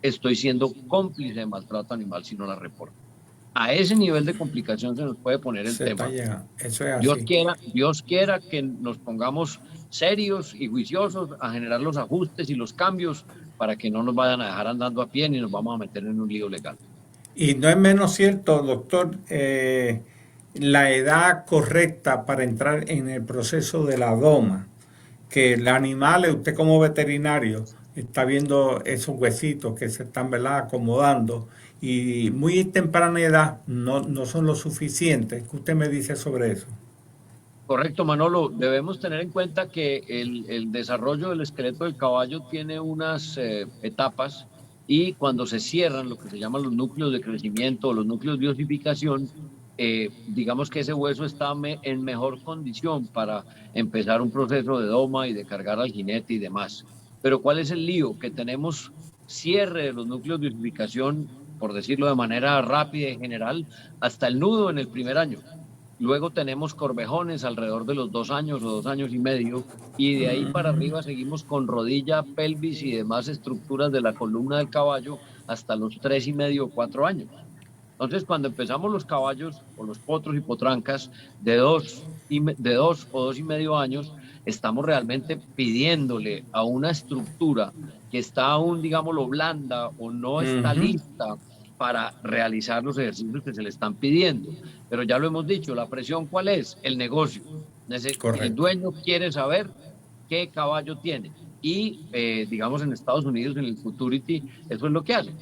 estoy siendo cómplice de maltrato animal si no la reporto. A ese nivel de complicación se nos puede poner el tema. Eso es así. Dios quiera que nos pongamos serios y juiciosos a generar los ajustes y los cambios para que no nos vayan a dejar andando a pie ni nos vamos a meter en un lío legal. Y no es menos cierto, doctor, la edad correcta para entrar en el proceso de la doma, que el animal, usted como veterinario, está viendo esos huesitos que se están, ¿verdad?, acomodando, y muy temprana edad no son lo suficientes. ¿Qué usted me dice sobre eso? Correcto, Manolo. Debemos tener en cuenta que el desarrollo del esqueleto del caballo tiene unas etapas y cuando se cierran lo que se llaman los núcleos de crecimiento o los núcleos de osificación, digamos que ese hueso está en mejor condición para empezar un proceso de doma y de cargar al jinete y demás. Pero ¿cuál es el lío? Que tenemos cierre de los núcleos de osificación, por decirlo de manera rápida y general, hasta el nudo en el primer año. Luego tenemos corvejones alrededor de los 2 años o 2 años y medio, y de ahí para arriba seguimos con rodilla, pelvis y demás estructuras de la columna del caballo hasta los 3 y medio o 4 años. Entonces, cuando empezamos los caballos o los potros y potrancas de 2 o 2 y medio años, estamos realmente pidiéndole a una estructura que está aún, digámoslo, blanda o no está lista para realizar los ejercicios que se le están pidiendo. Pero ya lo hemos dicho, la presión, ¿cuál es? El negocio. El dueño quiere saber qué caballo tiene. Y, digamos, en Estados Unidos, en el Futurity, eso es lo que hacen.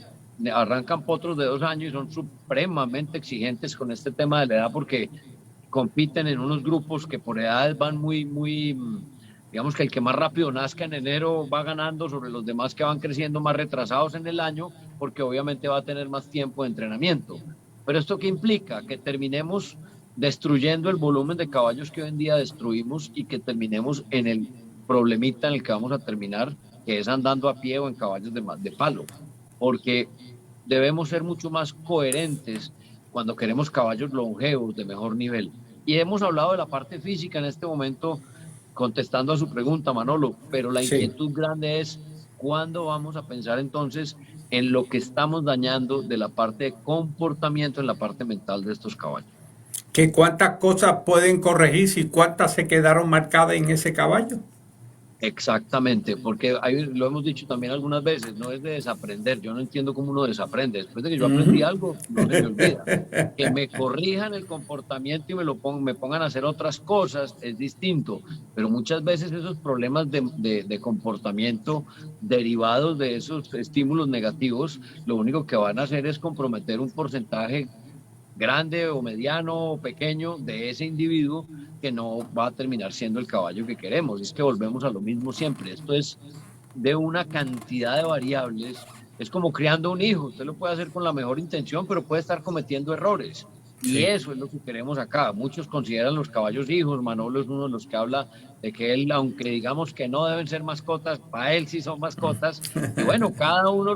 Arrancan potros de 2 años y son supremamente exigentes con este tema de la edad porque compiten en unos grupos que por edades van muy, digamos que el que más rápido nazca en enero va ganando sobre los demás que van creciendo más retrasados en el año, porque obviamente va a tener más tiempo de entrenamiento. Pero ¿esto qué implica? Que terminemos destruyendo el volumen de caballos que hoy en día destruimos y que terminemos en el problemita en el que vamos a terminar, que es andando a pie o en caballos de palo. Porque debemos ser mucho más coherentes cuando queremos caballos longevos de mejor nivel. Y hemos hablado de la parte física en este momento, contestando a su pregunta, Manolo, pero la inquietud grande es cuándo vamos a pensar entonces en lo que estamos dañando de la parte de comportamiento, en la parte mental de estos caballos. ¿Que cuántas cosas pueden corregirse y cuántas se quedaron marcadas en ese caballo? Exactamente, porque lo hemos dicho también algunas veces, no es de desaprender. Yo no entiendo cómo uno desaprende. Después de que yo aprendí algo, no se me olvida. Que me corrijan el comportamiento y me pongan a hacer otras cosas es distinto, pero muchas veces esos problemas de comportamiento derivados de esos estímulos negativos, lo único que van a hacer es comprometer un porcentaje grande o mediano o pequeño de ese individuo que no va a terminar siendo el caballo que queremos. Es que volvemos a lo mismo siempre. Esto es de una cantidad de variables. Es como criando un hijo. Usted lo puede hacer con la mejor intención, pero puede estar cometiendo errores. Y eso es lo que queremos acá. Muchos consideran los caballos hijos. Manolo es uno de los que habla de que él, aunque digamos que no deben ser mascotas, para él sí son mascotas. Y bueno, cada uno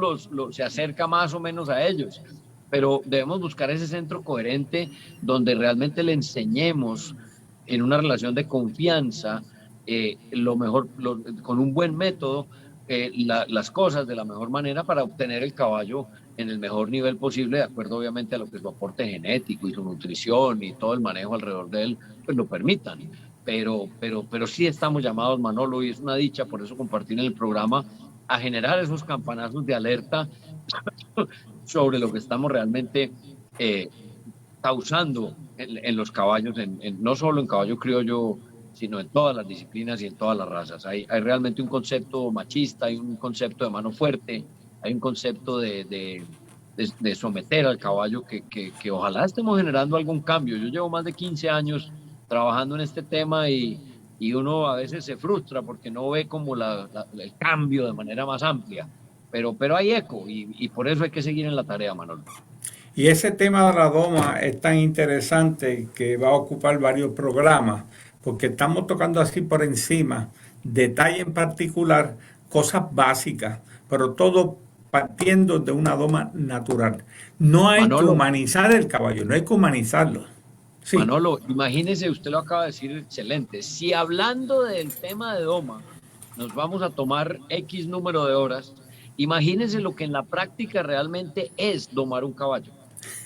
se acerca más o menos a ellos. Pero debemos buscar ese centro coherente donde realmente le enseñemos en una relación de confianza lo mejor, con un buen método, las cosas de la mejor manera para obtener el caballo en el mejor nivel posible, de acuerdo obviamente a lo que su aporte genético y su nutrición y todo el manejo alrededor de él pues lo permitan. Pero sí estamos llamados, Manolo, y es una dicha por eso compartir en el programa, a generar esos campanazos de alerta sobre lo que estamos realmente causando en los caballos, no solo en caballo criollo, sino en todas las disciplinas y en todas las razas. Hay realmente un concepto machista, hay un concepto de mano fuerte, hay un concepto de someter al caballo que ojalá estemos generando algún cambio. Yo llevo más de 15 años trabajando en este tema y uno a veces se frustra porque no ve como el cambio de manera más amplia. Pero hay eco y por eso hay que seguir en la tarea, Manolo. Y ese tema de la doma es tan interesante que va a ocupar varios programas, porque estamos tocando así por encima, detalle en particular, cosas básicas, pero todo partiendo de una doma natural. No hay que humanizar el caballo, no hay que humanizarlo. Sí. Manolo, imagínese, usted lo acaba de decir excelente, si hablando del tema de doma nos vamos a tomar X número de horas, imagínense lo que en la práctica realmente es domar un caballo.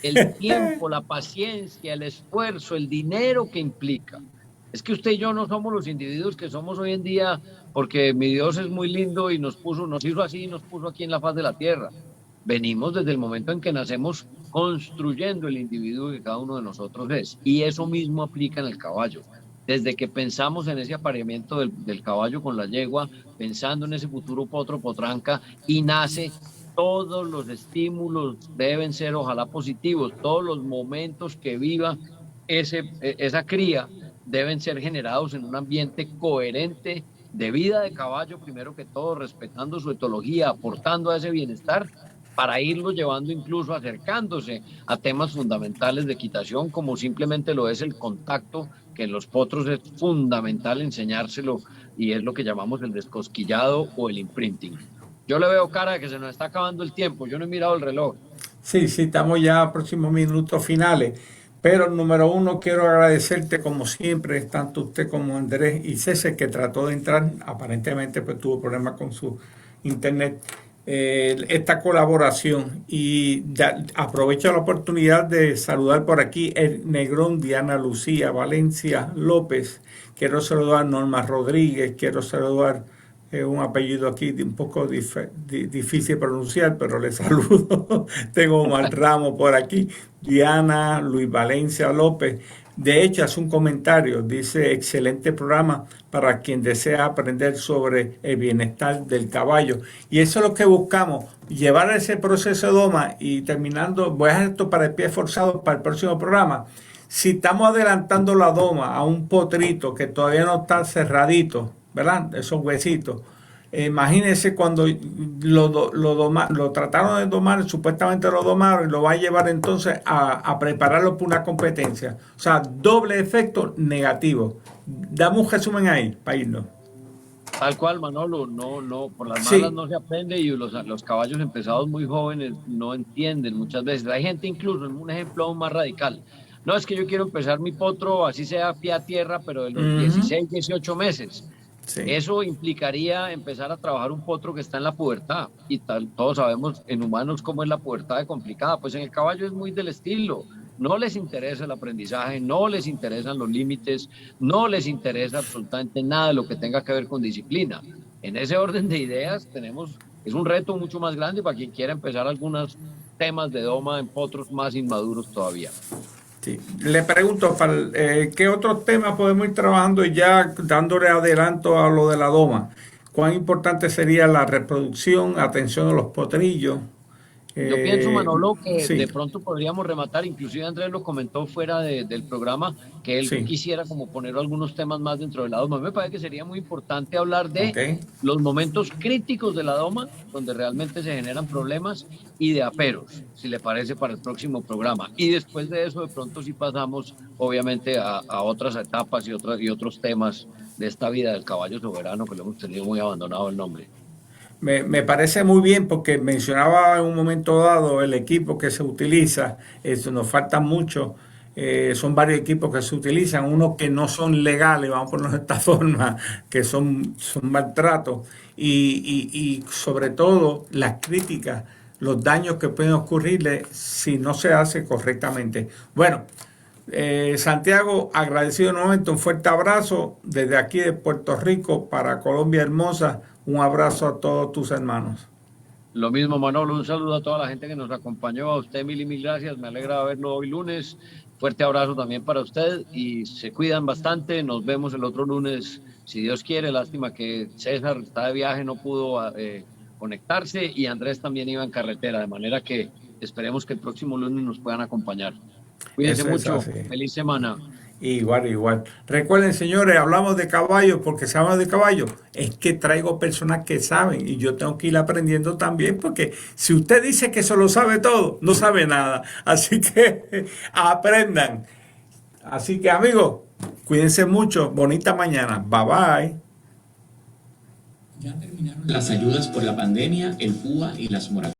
El tiempo, la paciencia, el esfuerzo, el dinero que implica. Es que usted y yo no somos los individuos que somos hoy en día porque mi Dios es muy lindo y nos hizo así y nos puso aquí en la faz de la tierra. Venimos desde el momento en que nacemos construyendo el individuo que cada uno de nosotros es. Y eso mismo aplica en el caballo. Desde que pensamos en ese apareamiento del caballo con la yegua, pensando en ese futuro potro potranca, y nace, todos los estímulos deben ser ojalá positivos, todos los momentos que viva esa cría deben ser generados en un ambiente coherente de vida de caballo, primero que todo, respetando su etología, aportando a ese bienestar, para irlo llevando incluso acercándose a temas fundamentales de equitación, como simplemente lo es el contacto, que en los potros es fundamental enseñárselo, y es lo que llamamos el descosquillado o el imprinting. Yo le veo cara de que se nos está acabando el tiempo, yo no he mirado el reloj. Sí, sí, estamos ya a próximos minutos finales. Pero número uno, quiero agradecerte como siempre, tanto usted como Andrés y César, que trató de entrar, aparentemente pues tuvo problemas con su internet, esta colaboración. Y aprovecho la oportunidad de saludar por aquí el Negrón, Diana Lucía, Valencia López, quiero saludar a Norma Rodríguez, quiero saludar un apellido aquí un poco difícil de pronunciar, pero le saludo. Tengo Omar Ramos por aquí, Diana, Luis Valencia López. De hecho, hace un comentario, dice: excelente programa para quien desea aprender sobre el bienestar del caballo. Y eso es lo que buscamos, llevar ese proceso de doma. Y terminando, voy a hacer esto para el pie forzado para el próximo programa. Si estamos adelantando la doma a un potrito que todavía no está cerradito, ¿verdad? Esos huesitos. Imagínense cuando lo trataron de domar, supuestamente lo domaron, y lo va a llevar entonces a prepararlo para una competencia. O sea, doble efecto negativo. Dame un resumen ahí para irnos. Tal cual, Manolo, no, por las malas no se aprende, y los caballos empezados muy jóvenes no entienden muchas veces. Hay gente, incluso, un ejemplo aún más radical: no, es que yo quiero empezar mi potro, así sea pie a tierra, pero de los 16, 18 meses. Sí. Eso implicaría empezar a trabajar un potro que está en la pubertad, y todos sabemos en humanos cómo es la pubertad de complicada. Pues en el caballo es muy del estilo. No les interesa el aprendizaje, no les interesan los límites, no les interesa absolutamente nada de lo que tenga que ver con disciplina. En ese orden de ideas es un reto mucho más grande para quien quiera empezar algunos temas de doma en potros más inmaduros todavía. Sí. Le pregunto, ¿qué otros temas podemos ir trabajando, y ya dándole adelanto a lo de la doma? ¿Cuán importante sería la reproducción, atención a los potrillos? Yo pienso, Manolo, que sí, de pronto podríamos rematar, inclusive Andrés lo comentó fuera del programa, que él quisiera como poner algunos temas más dentro de la doma. A mí me parece que sería muy importante hablar de los momentos críticos de la doma, donde realmente se generan problemas, y de aperos, si le parece, para el próximo programa. Y después de eso, de pronto sí pasamos, obviamente, a otras etapas y otros temas de esta vida del caballo soberano, que lo hemos tenido muy abandonado el nombre. Me parece muy bien, porque mencionaba en un momento dado el equipo que se utiliza. Nos falta mucho. Son varios equipos que se utilizan, unos que no son legales, vamos a ponerlo de esta forma, que son maltratos, y sobre todo las críticas, los daños que pueden ocurrirle si no se hace correctamente. Bueno, Santiago, agradecido nuevamente, un fuerte abrazo desde aquí de Puerto Rico para Colombia hermosa. Un abrazo a todos tus hermanos. Lo mismo, Manolo, un saludo a toda la gente que nos acompañó, a usted mil y mil gracias, me alegra verlo hoy lunes. Fuerte abrazo también para usted, y se cuidan bastante. Nos vemos el otro lunes, si Dios quiere. Lástima que César está de viaje, no pudo conectarse, y Andrés también iba en carretera, de manera que esperemos que el próximo lunes nos puedan acompañar. Cuídense mucho, feliz semana. Igual. Recuerden, señores, hablamos de caballos porque se habla de caballos. Es que traigo personas que saben, y yo tengo que ir aprendiendo también, porque si usted dice que se lo sabe todo, no sabe nada. Así que aprendan. Así que, amigos, cuídense mucho. Bonita mañana. Bye bye. Ya terminaron las ayudas por la pandemia, el PUA y las moratorias.